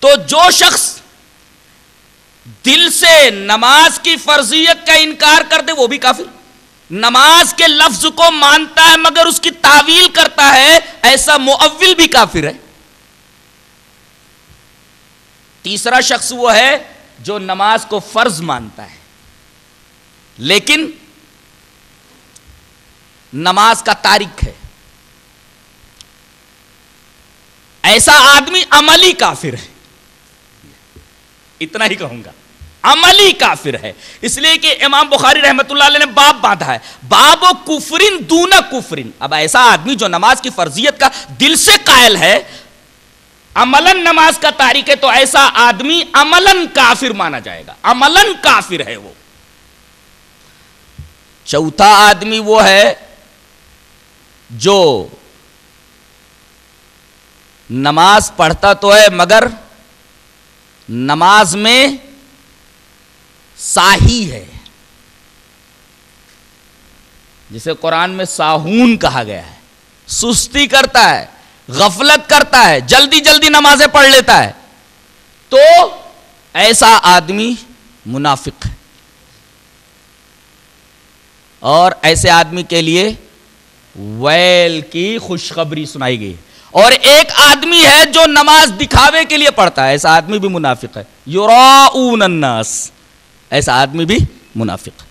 تو جو شخص دل سے نماز کی فرضیت کا انکار کر دے وہ بھی کافر، نماز کے لفظ کو مانتا ہے مگر اس کی تعویل کرتا ہے، ایسا مؤول بھی کافر ہے۔ تیسرا شخص وہ ہے جو نماز کو فرض مانتا ہے لیکن نماز کا تارک ہے، ایسا آدمی عملی کافر ہے۔ اتنا ہی کہوں گا، عملی کافر ہے۔ اس لیے کہ امام بخاری رحمت اللہ علیہ نے باب باندھا ہے، باب کفرن دون کفرن۔ اب ایسا آدمی جو نماز کی فرضیت کا دل سے قائل ہے، عملاً نماز کا تارک ہے، تو ایسا آدمی عملاً کافر مانا جائے گا، عملاً کافر ہے وہ۔ چوتھا آدمی وہ ہے جو نماز پڑھتا تو ہے مگر نماز میں ساہی ہے، جسے قرآن میں ساہون کہا گیا ہے، سستی کرتا ہے، غفلت کرتا ہے، جلدی جلدی نمازیں پڑھ لیتا ہے، تو ایسا آدمی منافق ہے۔ اور ایسے آدمی کے لیے ویل کی خوشخبری سنائی گئی۔ اور ایک آدمی ہے جو نماز دکھاوے کے لیے پڑھتا ہے، ایسا آدمی بھی منافق ہے، یراؤن الناس، ایسا آدمی بھی منافق ہے۔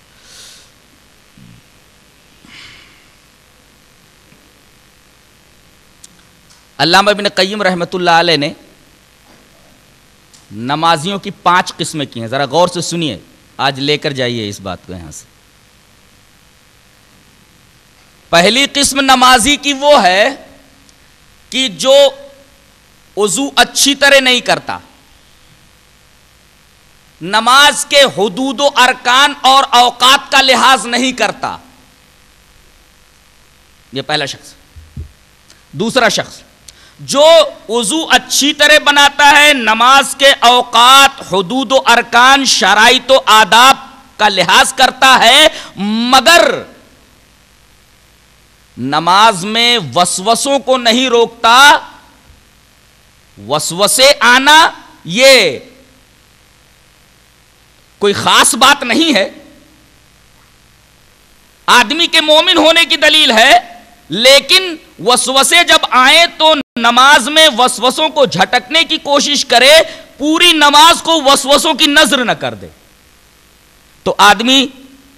علامہ ابن قیم رحمۃ اللہ علیہ نے نمازیوں کی 5 قسمیں کی ہیں، ذرا غور سے سنیے، آج لے کر جائیے اس بات کو یہاں سے۔ پہلی قسم نمازی کی وہ ہے کہ جو وضو اچھی طرح نہیں کرتا، نماز کے حدود و ارکان اور اوقات کا لحاظ نہیں کرتا، یہ پہلا شخص۔ دوسرا شخص جو وضو اچھی طرح بناتا ہے، نماز کے اوقات، حدود و ارکان، شرائط و آداب کا لحاظ کرتا ہے، مگر نماز میں وسوسوں کو نہیں روکتا۔ وسوسے آنا یہ کوئی خاص بات نہیں ہے، آدمی کے مومن ہونے کی دلیل ہے، لیکن وسوسے جب آئیں تو نماز میں وسوسوں کو جھٹکنے کی کوشش کرے، پوری نماز کو وسوسوں کی نظر نہ کر دے۔ تو آدمی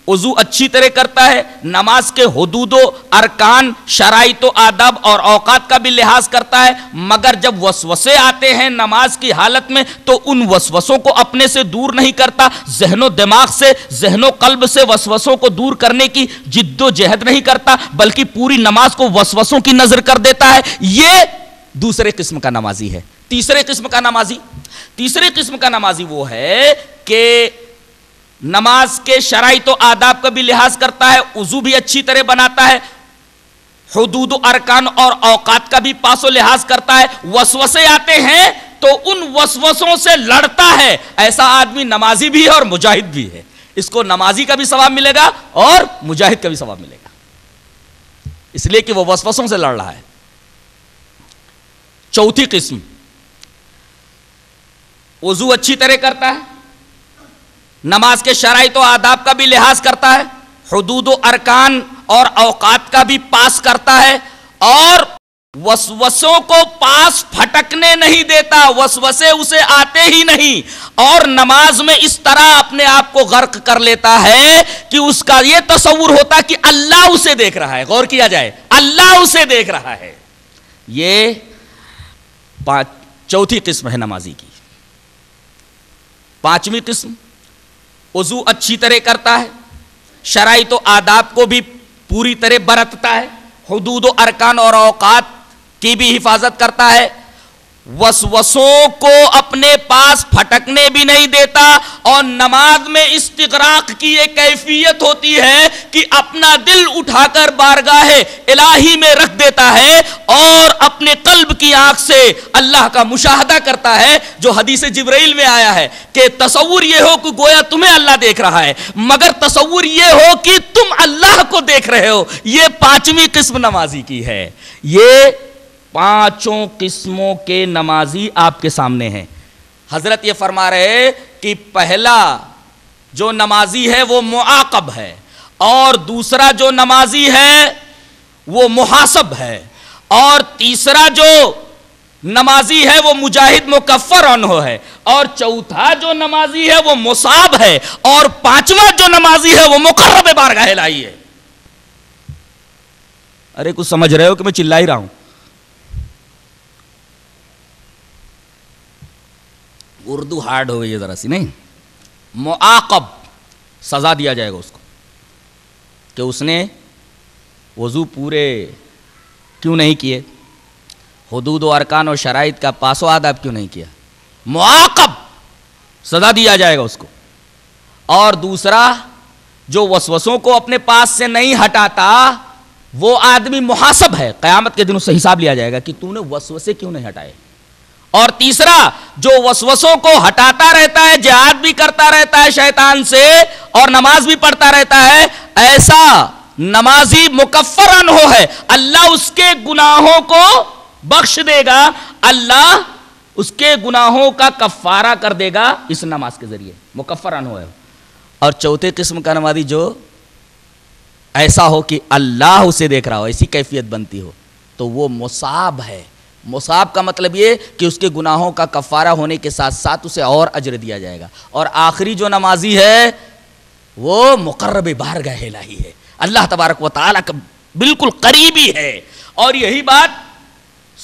وضو اچھی طرح کرتا ہے، نماز کے حدود و ارکان، شرائط و آداب اور اوقات کا بھی لحاظ کرتا ہے، مگر جب وسوسے آتے ہیں نماز کی حالت میں تو ان وسوسوں کو اپنے سے دور نہیں کرتا، ذہن و دماغ سے، ذہن و قلب سے وسوسوں کو دور کرنے کی جد و جہد نہیں کرتا، بلکہ پوری نماز کو وسوسوں کی نظر کر دیتا ہے۔ یہ دوسرے قسم کا نمازی ہے۔ تیسرے قسم کا نمازی وہ ہے کہ نماز کے شرائط و آداب کا بھی لحاظ کرتا ہے، وضو بھی اچھی طرح بناتا ہے، حدود و ارکان اور اوقات کا بھی پاس و لحاظ کرتا ہے، وسوسے آتے ہیں تو ان وسوسوں سے لڑتا ہے۔ ایسا آدمی نمازی بھی ہے اور مجاہد بھی ہے، اس کو نمازی کا بھی ثواب ملے گا اور مجاہد کا بھی ثواب ملے گا، اس لیے کہ وہ وسوسوں سے لڑ رہا ہے۔ چوتھی قسم، وضو اچھی طرح کرتا ہے، نماز کے شرائط و آداب کا بھی لحاظ کرتا ہے، حدود و ارکان اور اوقات کا بھی پاس کرتا ہے، اور وسوسوں کو پاس پھٹکنے نہیں دیتا، وسوسے اسے آتے ہی نہیں، اور نماز میں اس طرح اپنے آپ کو غرق کر لیتا ہے کہ اس کا یہ تصور ہوتا کہ اللہ اسے دیکھ رہا ہے۔ غور کیا جائے، اللہ اسے دیکھ رہا ہے۔ یہ چوتھی قسم ہے نمازی کی۔ پانچویں قسم، وضو اچھی طرح کرتا ہے، شرائط و آداب کو بھی پوری طرح برتتا ہے، حدود و ارکان اور اوقات کی بھی حفاظت کرتا ہے، وسوسوں کو اپنے پاس پھٹکنے بھی نہیں دیتا، اور نماز میں استغراق کی ایک کیفیت ہوتی ہے کہ اپنا دل اٹھا کر بارگاہ الہی میں رکھ دیتا ہے اور اپنے قلب کی آنکھ سے اللہ کا مشاہدہ کرتا ہے، جو حدیث جبرائیل میں آیا ہے کہ تصور یہ ہو کہ گویا تمہیں اللہ دیکھ رہا ہے، مگر تصور یہ ہو کہ تم اللہ کو دیکھ رہے ہو۔ یہ پانچویں قسم نمازی کی ہے۔ یہ پانچوں قسموں کے نمازی آپ کے سامنے ہیں۔ حضرت یہ فرما رہے کہ پہلا جو نمازی ہے وہ معاقب ہے، اور دوسرا جو نمازی ہے وہ محاسب ہے، اور تیسرا جو نمازی ہے وہ مجاہد مکفر عنہ ہے، اور چوتھا جو نمازی ہے وہ مصاب ہے، اور پانچواں جو نمازی ہے وہ مقرب بارگاہ الہی ہے۔ ارے کچھ سمجھ رہے ہو کہ میں چلا ہی رہا ہوں؟ اردو ہارڈ ہو گئی ہے ذرا سی، نہیں؟ معاقب، سزا دیا جائے گا اس کو کہ اس نے وضو پورے کیوں نہیں کیے، حدود و ارکان و شرائط کا پاس و آداب کیوں نہیں کیا، معاقب، سزا دیا جائے گا اس کو۔ اور دوسرا جو وسوسوں کو اپنے پاس سے نہیں ہٹاتا وہ آدمی محاسب ہے، قیامت کے دن اس سے حساب لیا جائے گا کہ تو نے وسوسے کیوں نہیں ہٹائے۔ اور تیسرا جو وسوسوں کو ہٹاتا رہتا ہے، جہاد بھی کرتا رہتا ہے شیطان سے اور نماز بھی پڑھتا رہتا ہے، ایسا نمازی مکفر عنہ ہے، اللہ اس کے گناہوں کو بخش دے گا، اللہ اس کے گناہوں کا کفارہ کر دے گا اس نماز کے ذریعے، مکفر عنہ ہے۔ اور چوتھے قسم کا نمازی جو ایسا ہو کہ اللہ اسے دیکھ رہا ہو، ایسی کیفیت بنتی ہو، تو وہ مصاب ہے۔ مصاب کا مطلب یہ کہ اس کے گناہوں کا کفارہ ہونے کے ساتھ ساتھ اسے اور اجر دیا جائے گا۔ اور آخری جو نمازی ہے وہ مقرب بارگاہ الہی ہے، اللہ تبارک و تعالیٰ کا بالکل قریبی ہے۔ اور یہی بات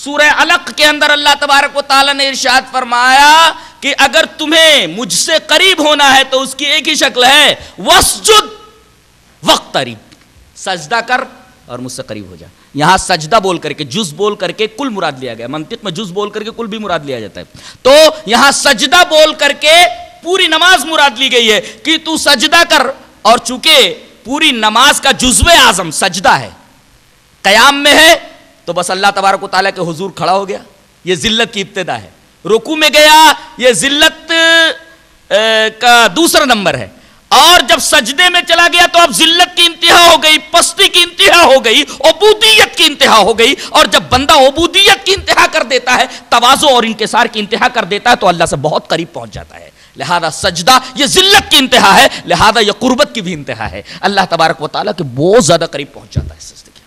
سورہ علق کے اندر اللہ تبارک و تعالیٰ نے ارشاد فرمایا کہ اگر تمہیں مجھ سے قریب ہونا ہے تو اس کی ایک ہی شکل ہے وَاسْجُدْ وَاقْتَرِب، سجدہ کر اور مجھ سے قریب ہو جا۔ یہاں سجدہ بول کر کے، جز بول کر کے کل مراد لیا گیا، منطق میں جز بول کر کے کل بھی مراد لیا جاتا ہے، تو یہاں سجدہ بول کر کے پوری نماز مراد لی گئی ہے کہ تو سجدہ کر، اور چونکہ پوری نماز کا جزو اعظم سجدہ ہے، قیام میں ہے تو بس اللہ تبارک و تعالیٰ کے حضور کھڑا ہو گیا، یہ ذلت کی ابتدا ہے، رکوع میں گیا، یہ ذلت کا دوسرا نمبر ہے، اور جب سجدے میں چلا گیا تو اب ذلت کی انتہا ہو گئی، پستی کی انتہا ہو گئی، عبودیت کی انتہا ہو گئی، اور جب بندہ عبودیت کی انتہا کر دیتا ہے، تواضع اور انکسار کی انتہا کر دیتا ہے تو اللہ سے بہت قریب پہنچ جاتا ہے۔ لہذا سجدہ یہ ذلت کی انتہا ہے، لہذا یہ قربت کی بھی انتہا ہے، اللہ تبارک و تعالیٰ کے بہت زیادہ قریب پہنچ جاتا ہے سجدے کے۔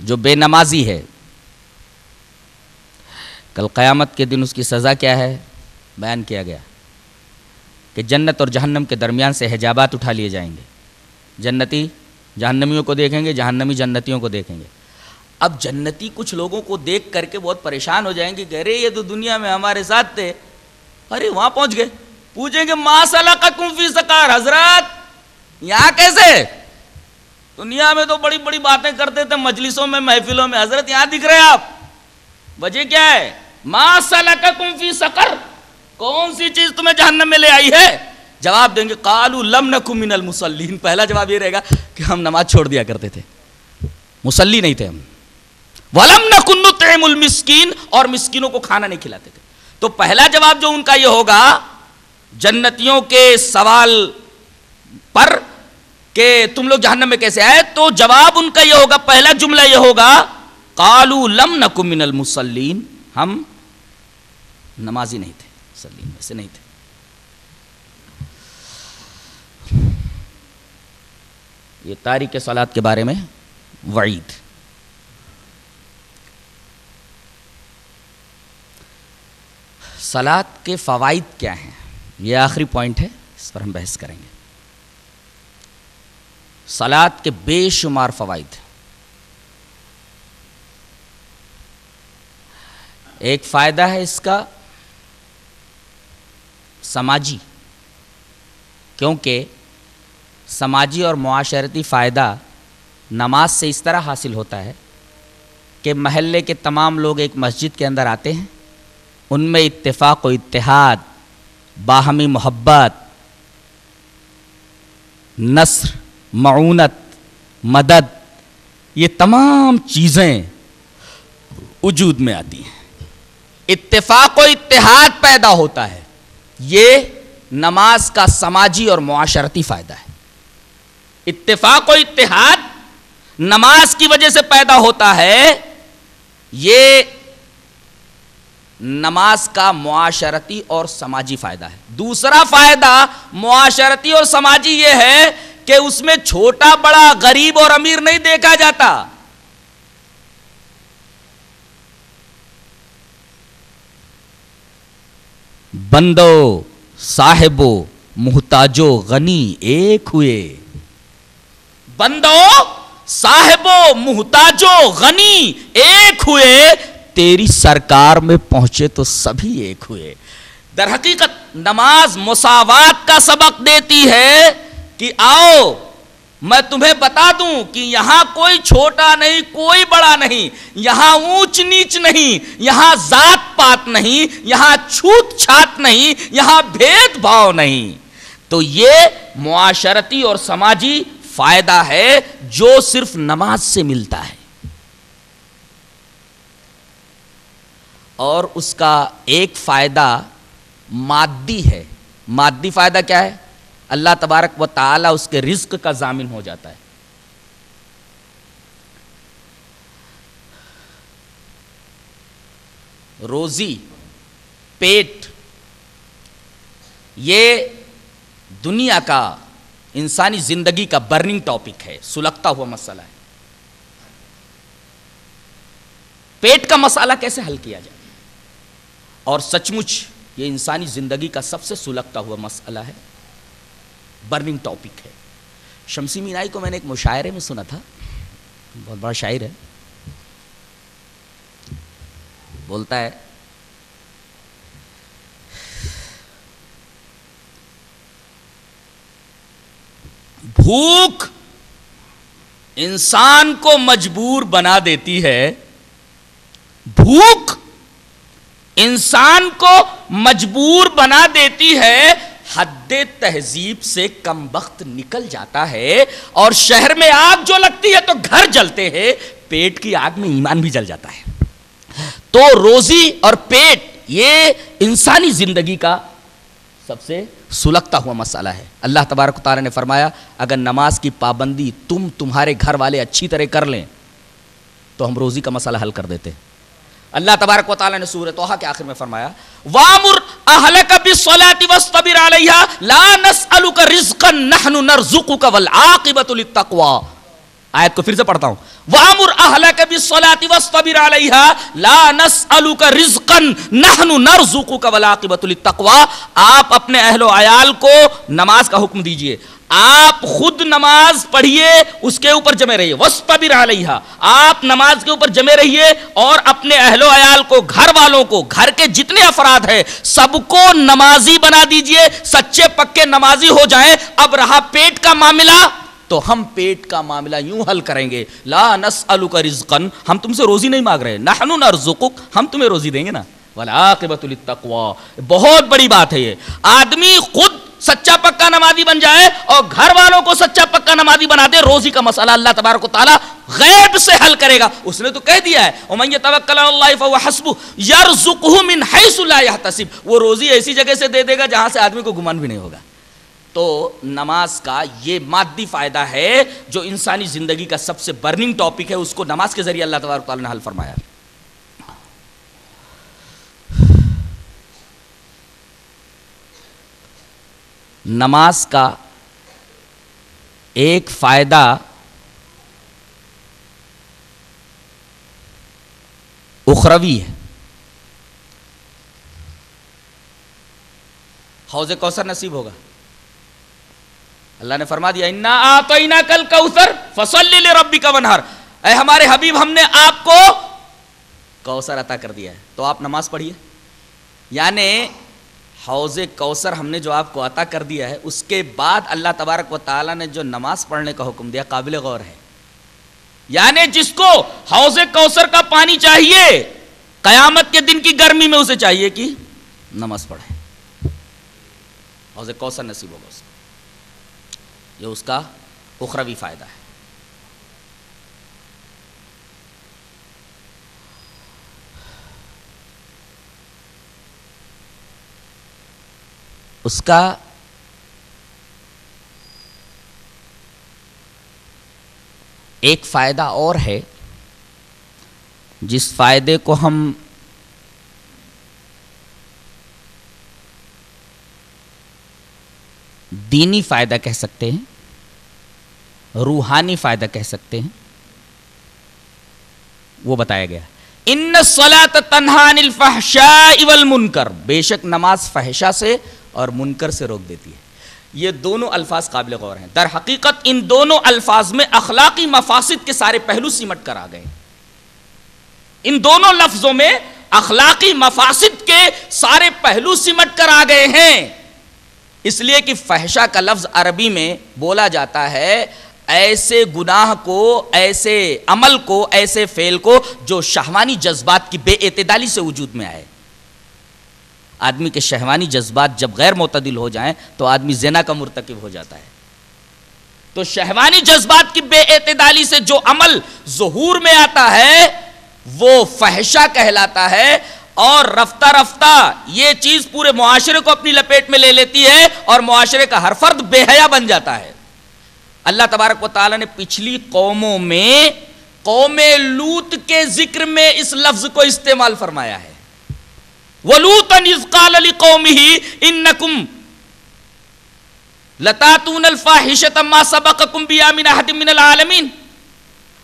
جو بے نمازی ہے، کل قیامت کے دن اس کی سزا کیا ہے بیان کیا گیا کہ جنت اور جہنم کے درمیان سے حجابات اٹھا لیے جائیں گے، جنتی جہنمیوں کو دیکھیں گے، جہنمی جنتیوں کو دیکھیں گے۔ اب جنتی کچھ لوگوں کو دیکھ کر کے بہت پریشان ہو جائیں گے کہ ارے یہ تو دنیا میں ہمارے ساتھ تھے، ارے وہاں پہنچ گئے، پوچھیں گے ما سلککم فی سقر، حضرات یہاں کیسے؟ دنیا میں تو بڑی بڑی باتیں کرتے تھے مجلسوں میں، محفلوں میں، حضرت یہاں دکھ رہے ہیں آپ، وجہ کیا ہے؟ ما سلککم فی سقر، کون سی چیز تمہیں جہنم میں لے آئی ہے؟ جواب دیں گے قالوا لم نکن من المصلین، پہلا جواب یہ رہے گا کہ ہم نماز چھوڑ دیا کرتے تھے، مصلی نہیں تھے ہم، ولم نکن نطعم المسکین، اور مسکینوں کو کھانا نہیں کھلاتے تھے۔ تو پہلا جواب جو ان کا یہ ہوگا جنتیوں کے سوال پر کہ تم لوگ جہنم میں کیسے آئے، تو جواب ان کا یہ ہوگا، پہلا جملہ یہ ہوگا قالوا لم نکن من المصلین، ہم نمازی نہیں تھے، مصلین میں سے نہیں تھے۔ یہ تارک صلاۃ کے بارے میں وعید۔ صلاۃ کے فوائد کیا ہیں، یہ آخری پوائنٹ ہے، اس پر ہم بحث کریں گے۔ صلاۃ کے بے شمار فوائد۔ ایک فائدہ ہے اس کا سماجی، کیونکہ سماجی اور معاشرتی فائدہ نماز سے اس طرح حاصل ہوتا ہے کہ محلے کے تمام لوگ ایک مسجد کے اندر آتے ہیں، ان میں اتفاق و اتحاد، باہمی محبت، نصر، معونت، مدد، یہ تمام چیزیں وجود میں آتی ہیں، اتفاق و اتحاد پیدا ہوتا ہے، یہ نماز کا سماجی اور معاشرتی فائدہ ہے۔ اتفاق و اتحاد نماز کی وجہ سے پیدا ہوتا ہے، یہ نماز کا معاشرتی اور سماجی فائدہ ہے۔ دوسرا فائدہ معاشرتی اور سماجی یہ ہے کہ اس میں چھوٹا بڑا غریب اور امیر نہیں دیکھا جاتا، بندو صاحبو محتاجو غنی ایک ہوئے، بندو صاحبو محتاجو غنی ایک ہوئے، تیری سرکار میں پہنچے تو سبھی ایک ہوئے۔ در حقیقت نماز مساوات کا سبق دیتی ہے کہ آؤ میں تمہیں بتا دوں کہ یہاں کوئی چھوٹا نہیں، کوئی بڑا نہیں، یہاں اونچ نیچ نہیں، یہاں ذات پات نہیں، یہاں چھوت چھات نہیں، یہاں بھید بھاؤ نہیں۔ تو یہ معاشرتی اور سماجی فائدہ ہے جو صرف نماز سے ملتا ہے۔ اور اس کا ایک فائدہ مادی ہے۔ مادی فائدہ کیا ہے؟ اللہ تبارک و تعالی اس کے رزق کا ضامن ہو جاتا ہے۔ روزی، پیٹ، یہ دنیا کا، انسانی زندگی کا برننگ ٹاپک ہے، سلگتا ہوا مسئلہ ہے۔ پیٹ کا مسئلہ کیسے حل کیا جائے؟ اور سچ مچ یہ انسانی زندگی کا سب سے سلگتا ہوا مسئلہ ہے۔ برننگ ٹاپک ہے. شمسی مینائی کو میں نے ایک مشاعرے میں سنا تھا, بہت بڑا شاعر ہے, بولتا ہے بھوک انسان کو مجبور بنا دیتی ہے, بھوک انسان کو مجبور بنا دیتی ہے, حد تہذیب سے کم بخت نکل جاتا ہے, اور شہر میں آگ جو لگتی ہے تو گھر جلتے ہیں, پیٹ کی آگ میں ایمان بھی جل جاتا ہے. تو روزی اور پیٹ یہ انسانی زندگی کا سب سے سلگتا ہوا مسئلہ ہے. اللہ تبارک و تعالیٰ نے فرمایا اگر نماز کی پابندی تمہارے گھر والے اچھی طرح کر لیں تو ہم روزی کا مسئلہ حل کر دیتے. اللہ تبارک و تعالیٰ نے سورہ طٰہٰ کے آخر میں فرمایا وَأْمُرْ أَهْلَكَ بِالصَّلَاةِ وَاصْطَبِرْ عَلَيْهَا لَا نَسْأَلُكَ رِزْقًا نَحْنُ نَرْزُقُكَ وَالْعَاقِبَةُ لِلتَّقْوَىٰ. آیت کو پھر سے پڑھتا ہوں وَأْمُرْ أَهْلَكَ بِالصَّلَاةِ وَاصْطَبِرْ عَلَيْهَا لَا نَسْأَلُكَ رِزْقًا نَحْنُ نَرْزُقُكَ وَالْعَاقِبَةُ لِلتَّقْوَىٰ. آپ اپنے اہل و عیال کو نماز کا حکم دیجئے, آپ خود نماز پڑھیے, اس کے اوپر جمے رہیے. وَاصْطَبِرْ عَلَيْهَا, آپ نماز کے اوپر جمے رہیے اور اپنے اہل و عیال کو, گھر والوں کو, گھر کے جتنے افراد ہیں سب کو نمازی بنا دیجئے, سچے پکے نمازی ہو جائیں. اب رہا پیٹ کا معاملہ تو ہم پیٹ کا معاملہ یوں حل کریں گے لا نسألک رزقا, ہم تم سے روزی نہیں مانگ رہے, نحن نرزقک, ہم تمہیں روزی دیں گے نا, والعاقبۃ للتقوی. بہت بڑی بات ہے یہ. آدمی خود سچا پکا نمازی بن جائے اور گھر والوں کو سچا پکا نمازی بنا دے, روزی کا مسئلہ اللہ تبارک و تعالیٰ غیب سے حل کرے گا. اس نے تو کہہ دیا ہے وَمَن يَتَوَكَّلْ عَلَى اللَّهِ فَهُوَ حَسْبُهُ يَرْزُقْهُ مِنْ حَيْثُ لَا يَحْتَسِبُ. وہ روزی ایسی جگہ سے دے دے گا جہاں سے آدمی کو گمان بھی نہیں ہوگا. تو نماز کا یہ مادی فائدہ ہے جو انسانی زندگی کا سب سے برننگ ٹاپک ہے, اس کو نماز کے ذریعے اللہ تبارک و تعالیٰ نے حل فرمایا. نماز کا ایک فائدہ اخروی ہے. حوض کوثر نصیب ہوگا. اللہ نے فرما دیا اِنَّا أَعْطَيْنَاكَ الْكَوْثَرَ فَصَلِّ لِرَبِّكَ وَانْحَرْ. اے ہمارے حبیب ہم نے آپ کو کوثر عطا کر دیا ہے تو آپ نماز پڑھیے. یعنی حوض کوثر ہم نے جو آپ کو عطا کر دیا ہے, اس کے بعد اللہ تبارک و تعالیٰ نے جو نماز پڑھنے کا حکم دیا قابل غور ہے. یعنی جس کو حوض کوثر کا پانی چاہیے قیامت کے دن کی گرمی میں اسے چاہیے کہ نماز پڑھے, حوض کوثر نصیب ہوگا اسے. یہ اس کا اخروی فائدہ ہے. اس کا ایک فائدہ اور ہے جس فائدے کو ہم دینی فائدہ کہہ سکتے ہیں, روحانی فائدہ کہہ سکتے ہیں. وہ بتایا گیا ان الصلاۃ تنہی عن الفحشاء والمنکر, بے شک نماز فحشا سے اور منکر سے روک دیتی ہے. یہ دونوں الفاظ قابل غور ہیں. در حقیقت ان دونوں الفاظ میں اخلاقی مفاسد کے سارے پہلو سمٹ کر آ گئے. ان دونوں لفظوں میں اخلاقی مفاسد کے سارے پہلو سمٹ کر آ گئے ہیں. اس لیے کہ فحشا کا لفظ عربی میں بولا جاتا ہے ایسے گناہ کو, ایسے عمل کو, ایسے فعل کو جو شہوانی جذبات کی بے اعتدالی سے وجود میں آئے. آدمی کے شہوانی جذبات جب غیر معتدل ہو جائیں تو آدمی زنا کا مرتکب ہو جاتا ہے. تو شہوانی جذبات کی بے اعتدالی سے جو عمل ظہور میں آتا ہے وہ فحشا کہلاتا ہے, اور رفتہ رفتہ یہ چیز پورے معاشرے کو اپنی لپیٹ میں لے لیتی ہے اور معاشرے کا ہر فرد بے حیا بن جاتا ہے. اللہ تبارک و تعالیٰ نے پچھلی قوموں میں قوم لوط کے ذکر میں اس لفظ کو استعمال فرمایا ہے. وَلُوطًا إِذْ قَالَ لِقَوْمِهِ إِنَّكُمْ لَتَأْتُونَ الْفَاحِشَةَ مَا سَبَقَكُمْ بِهَا مِنْ أَحَدٍ مِنَ الْعَالَمِينَ.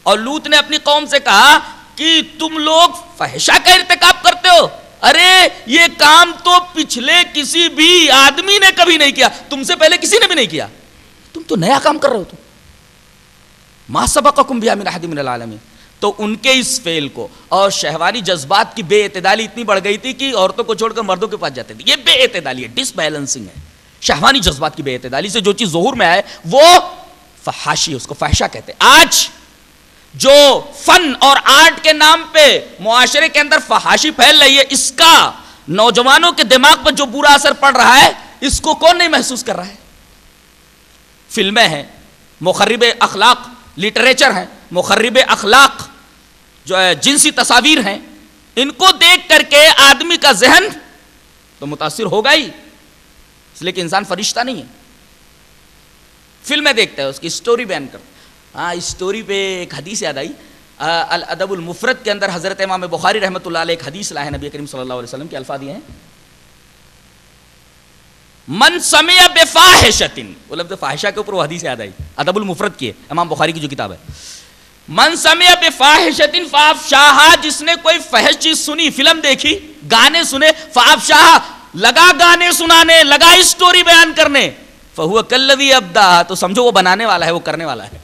اور لوط نے اپنی قوم سے کہا کہ تم لوگ فحشہ کا ارتکاب کرتے ہو, ارے یہ کام تو پچھلے کسی بھی آدمی نے کبھی نہیں کیا, تم سے پہلے کسی نے بھی نہیں کیا. تم تو نیا کام کر رہے ہو، تم ما سبقکم بہا من احد من العالمین. تو ان کے اس فعل کو اور شہوانی جذبات کی بے اعتدالی اتنی بڑھ گئی تھی کہ عورتوں کو چھوڑ کر مردوں کے پاس جاتے تھے. یہ بے اعتدالی ہے، ڈس بیلنسنگ ہے. شہوانی جذبات کی بے اعتدالی سے جو چیز ظہور میں آئے وہ فحاشی، اس کو فحشہ کہتے ہیں. آج جو فن اور آرٹ کے نام پہ معاشرے کے اندر فحاشی پھیل رہی ہے، اس کا نوجوانوں کے دماغ پر جو برا اثر پڑ رہا ہے، اس کو کون نہیں محسوس کر رہا ہے؟ فلمیں ہیں مخرب اخلاق، لٹریچر ہیں مخرب اخلاق، جو ہے جنسی تصاویر ہیں، ان کو دیکھ کر کے آدمی کا ذہن تو متاثر ہوگا ہی، اس لیے کہ انسان فرشتہ نہیں ہے. فلمیں دیکھتا ہے، اس کی سٹوری بیان کرتا. ہاں، اس سٹوری پہ ایک حدیث یاد آئی. الادب المفرد کے اندر حضرت امام بخاری رحمۃ اللہ علیہ ایک حدیث لائے ہیں، نبی کریم صلی اللہ علیہ وسلم کے الفاظ یہ ہیں: من سمع بفاحشۃ، وہ لفظ فاحشہ کے اوپر وہ حدیث یاد آئی، ادب المفرد کی ہے، امام بخاری کی جو کتاب ہے. من سمع بفاحشۃ فافشاہا، جس نے کوئی فحش چیز سنی، فلم دیکھی، گانے سنے، فافشاہا، لگا گانے سنانے، لگا اسٹوری بیان کرنے، فہو کالذی ابدعہا، تو سمجھو وہ بنانے والا ہے، وہ کرنے والا ہے.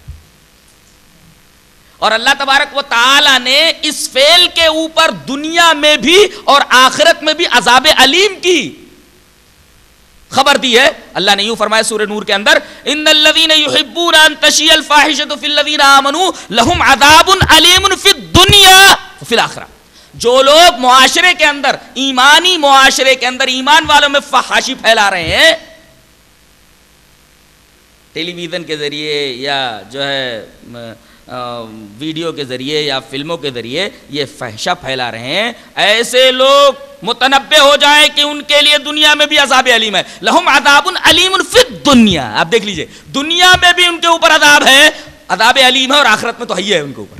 اور اللہ تبارک و تعالی نے اس فعل کے اوپر دنیا میں بھی اور آخرت میں بھی عذاب علیم کی خبر دی ہے. اللہ نے یوں فرمایا سورہ نور کے اندر: ان الذین یحبون ان تشیع الفاحشۃ فی الذین آمنوا لہم عذاب علیم فی الدنیا وفی الآخرہ. جو لوگ معاشرے کے اندر، ایمانی معاشرے کے اندر، ایمان والوں میں فحاشی پھیلا رہے ہیں، ٹیلی ویژن کے ذریعے یا جو ہے ویڈیو کے ذریعے یا فلموں کے ذریعے یہ فحشہ پھیلا رہے ہیں، ایسے لوگ متنبہ ہو جائیں کہ ان کے لیے دنیا میں بھی عذاب علیم ہے. لہم عذاب علیم فی الدنیا، آپ دیکھ لیجئے، دنیا میں بھی ان کے اوپر عذاب ہے، عذاب علیم ہے، اور آخرت میں تو ہے ان کے اوپر.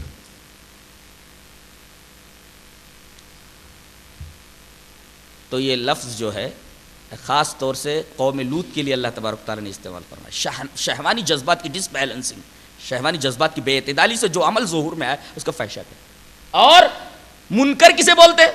تو یہ لفظ جو ہے خاص طور سے قوم لوط کے لیے اللہ تبارک تعالیٰ نے استعمال فرمایا. شہوانی جذبات کی ڈس بیلنسنگ، شہوانی جذبات کی بے اعتدالی سے جو عمل ظہور میں آئے اس کا فحشہ کہتے ہیں. اور منکر کسے بولتے ہیں؟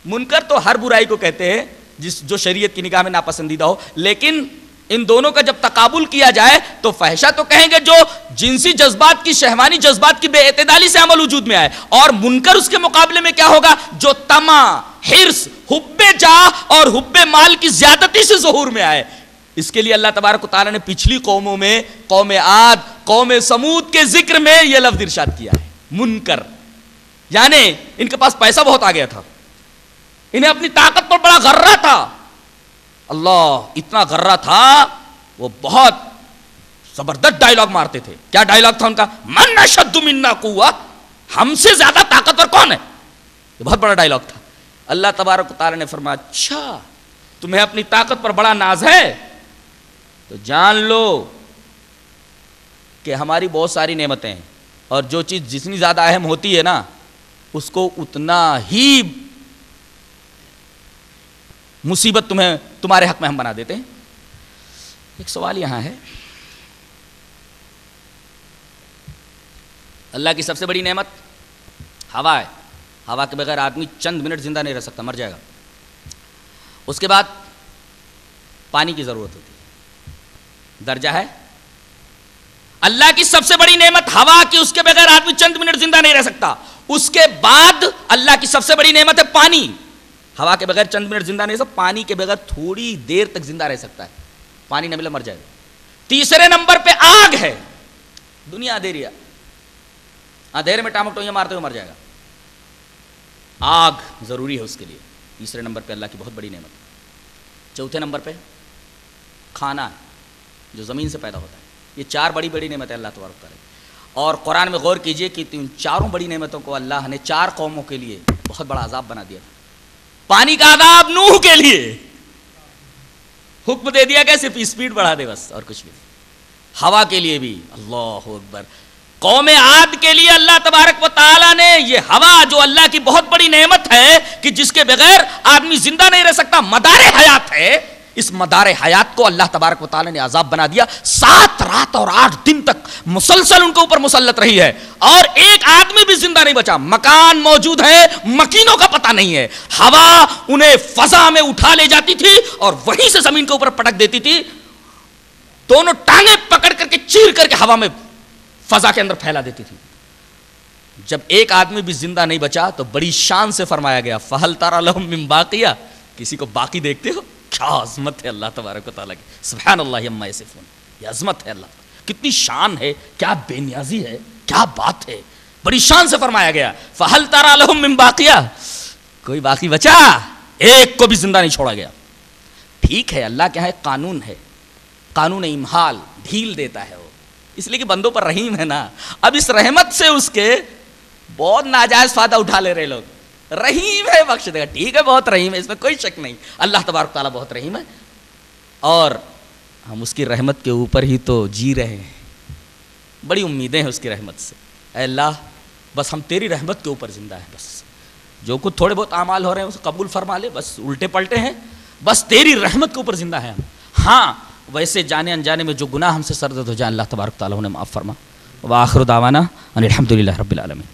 منکر تو ہر برائی کو کہتے ہیں جو شریعت کی نگاہ میں ناپسندیدہ ہو، لیکن ان دونوں کا جب تقابل کیا جائے تو فحشہ تو کہیں گے جو جنسی جذبات کی، شہوانی جذبات کی بے اعتدالی سے عمل وجود میں آئے، اور منکر اس کے مقابلے میں کیا ہوگا؟ جو طمع، حرص، حب جاہ اور حب مال کی زیادتی سے ظہور میں آئے. اس کے لیے اللہ تبارک و تعالیٰ نے پچھلی قوموں میں، قوم عاد، قوم سمود کے ذکر میں یہ لفظ ارشاد کیا ہے، منکر. یعنی ان کے پاس پیسہ بہت آ گیا تھا، انہیں اپنی طاقت پر بڑا غرہ تھا. اللہ، اتنا غرہ تھا وہ بہت زبردست ڈائلاگ مارتے تھے. کیا ڈائلاگ تھا ان کا؟ من اشد منا قوہ، ہم سے زیادہ طاقتور کون ہے؟ یہ بہت بڑا ڈائلاگ تھا. اللہ تبارک و تعالیٰ نے فرمایا اچھا تمہیں اپنی طاقت پر بڑا ناز ہے تو جان لو کہ ہماری بہت ساری نعمتیں ہیں، اور جو چیز جتنی زیادہ اہم ہوتی ہے نا اس کو اتنا ہی مصیبت تمہارے حق میں ہم بنا دیتے ہیں. ایک سوال یہاں ہے، اللہ کی سب سے بڑی نعمت ہوا ہے. ہوا کے بغیر آدمی چند منٹ زندہ نہیں رہ سکتا، مر جائے گا. اس کے بعد پانی کی ضرورت ہوتی ہے، درجہ ہے. اللہ کی سب سے بڑی نعمت ہوا کی، اس کے بغیر آدمی چند منٹ زندہ نہیں رہ سکتا. اس کے بعد اللہ کی سب سے بڑی نعمت ہے پانی. ہوا کے بغیر چند منٹ زندہ نہیں رہ سکتا، پانی کے بغیر تھوڑی دیر تک زندہ رہ سکتا ہے. پانی نہ ملا مر جائے گا. تیسرے نمبر پہ آگ ہے. دنیا اندھیری ہے، اندھیرے میں ٹامکٹوئیاں مارتے ہوئے مر جائے گا. آگ ضروری ہے اس کے لیے. تیسرے نمبر پہ اللہ کی بہت بڑی نعمت. چوتھے نمبر پہ کھانا جو زمین سے پیدا ہوتا ہے. یہ چار بڑی بڑی نعمتیں اللہ تبارک تعالیٰ. اور قرآن میں غور کیجئے کہ ان چاروں بڑی نعمتوں کو اللہ نے چار قوموں کے لیے بہت بڑا عذاب بنا دیا. پانی کا عذاب نوح کے لیے حکم دے دیا کہ صرف اسپیڈ بڑھا دے بس، اور کچھ بھی. ہوا کے لیے بھی اللہ اکبر. قوم عاد کے لیے اللہ تبارک و تعالیٰ نے یہ ہوا جو اللہ کی بہت بڑی نعمت ہے کہ جس کے بغیر آدمی زندہ نہیں رہ سکتا، مدار حیات ہے، اس مدار حیات کو اللہ تبارک و تعالیٰ نے عذاب بنا دیا. 7 رات اور 8 دن تک مسلسل ان کے اوپر مسلط رہی ہے، اور ایک آدمی بھی زندہ نہیں بچا. مکان موجود ہے، مکینوں کا پتہ نہیں ہے. ہوا انہیں فضا میں اٹھا لے جاتی تھی اور وہیں سے زمین کے اوپر پٹک دیتی تھی. دونوں ٹانگیں پکڑ کر کے چیر کر کے ہوا میں فضا کے اندر پھیلا دیتی تھی. جب ایک آدمی بھی زندہ نہیں بچا تو بڑی شان سے فرمایا گیا فہل تری لہم من باقیہ, کسی کو باقی دیکھتے ہو؟ کیا عظمت ہے اللہ تبارک و تعالیٰ کی, سبحان اللہ عما یصفون, یہ عظمت ہے اللہ, کتنی شان ہے, کیا بے نیازی ہے, کیا بات ہے, بڑی شان سے فرمایا گیا فہل تری لہم من باقیہ, کوئی باقی بچا؟ ایک کو بھی زندہ نہیں چھوڑا گیا. ٹھیک ہے, اللہ کیا ہے, قانون ہے, قانون امہال, ڈھیل دیتا ہے وہ, اس لیے کہ بندوں پر رحیم ہے نا. اب اس رحمت سے اس کے بہت ناجائز فائدہ اٹھا لے رہے لوگ. رحیم ہے, بخش دے گا, ٹھیک ہے, بہت رحیم ہے, اس میں کوئی شک نہیں, اللہ تبارک تعالیٰ بہت رحیم ہے, اور ہم اس کی رحمت کے اوپر ہی تو جی رہے ہیں, بڑی امیدیں ہیں اس کی رحمت سے. اے اللہ بس ہم تیری رحمت کے اوپر زندہ ہیں, بس جو کچھ تھوڑے بہت اعمال ہو رہے ہیں اسے قبول فرما لے, بس الٹے پلٹے ہیں, بس تیری رحمت کے اوپر زندہ ہیں ہم. ہاں ویسے جانے انجانے میں جو گناہ ہم سے سرزد ہو جائیں اللہ تبارک تعالیٰ انہیں معاف فرما. وآخر دعوانا ان الحمد للہ رب العالمین.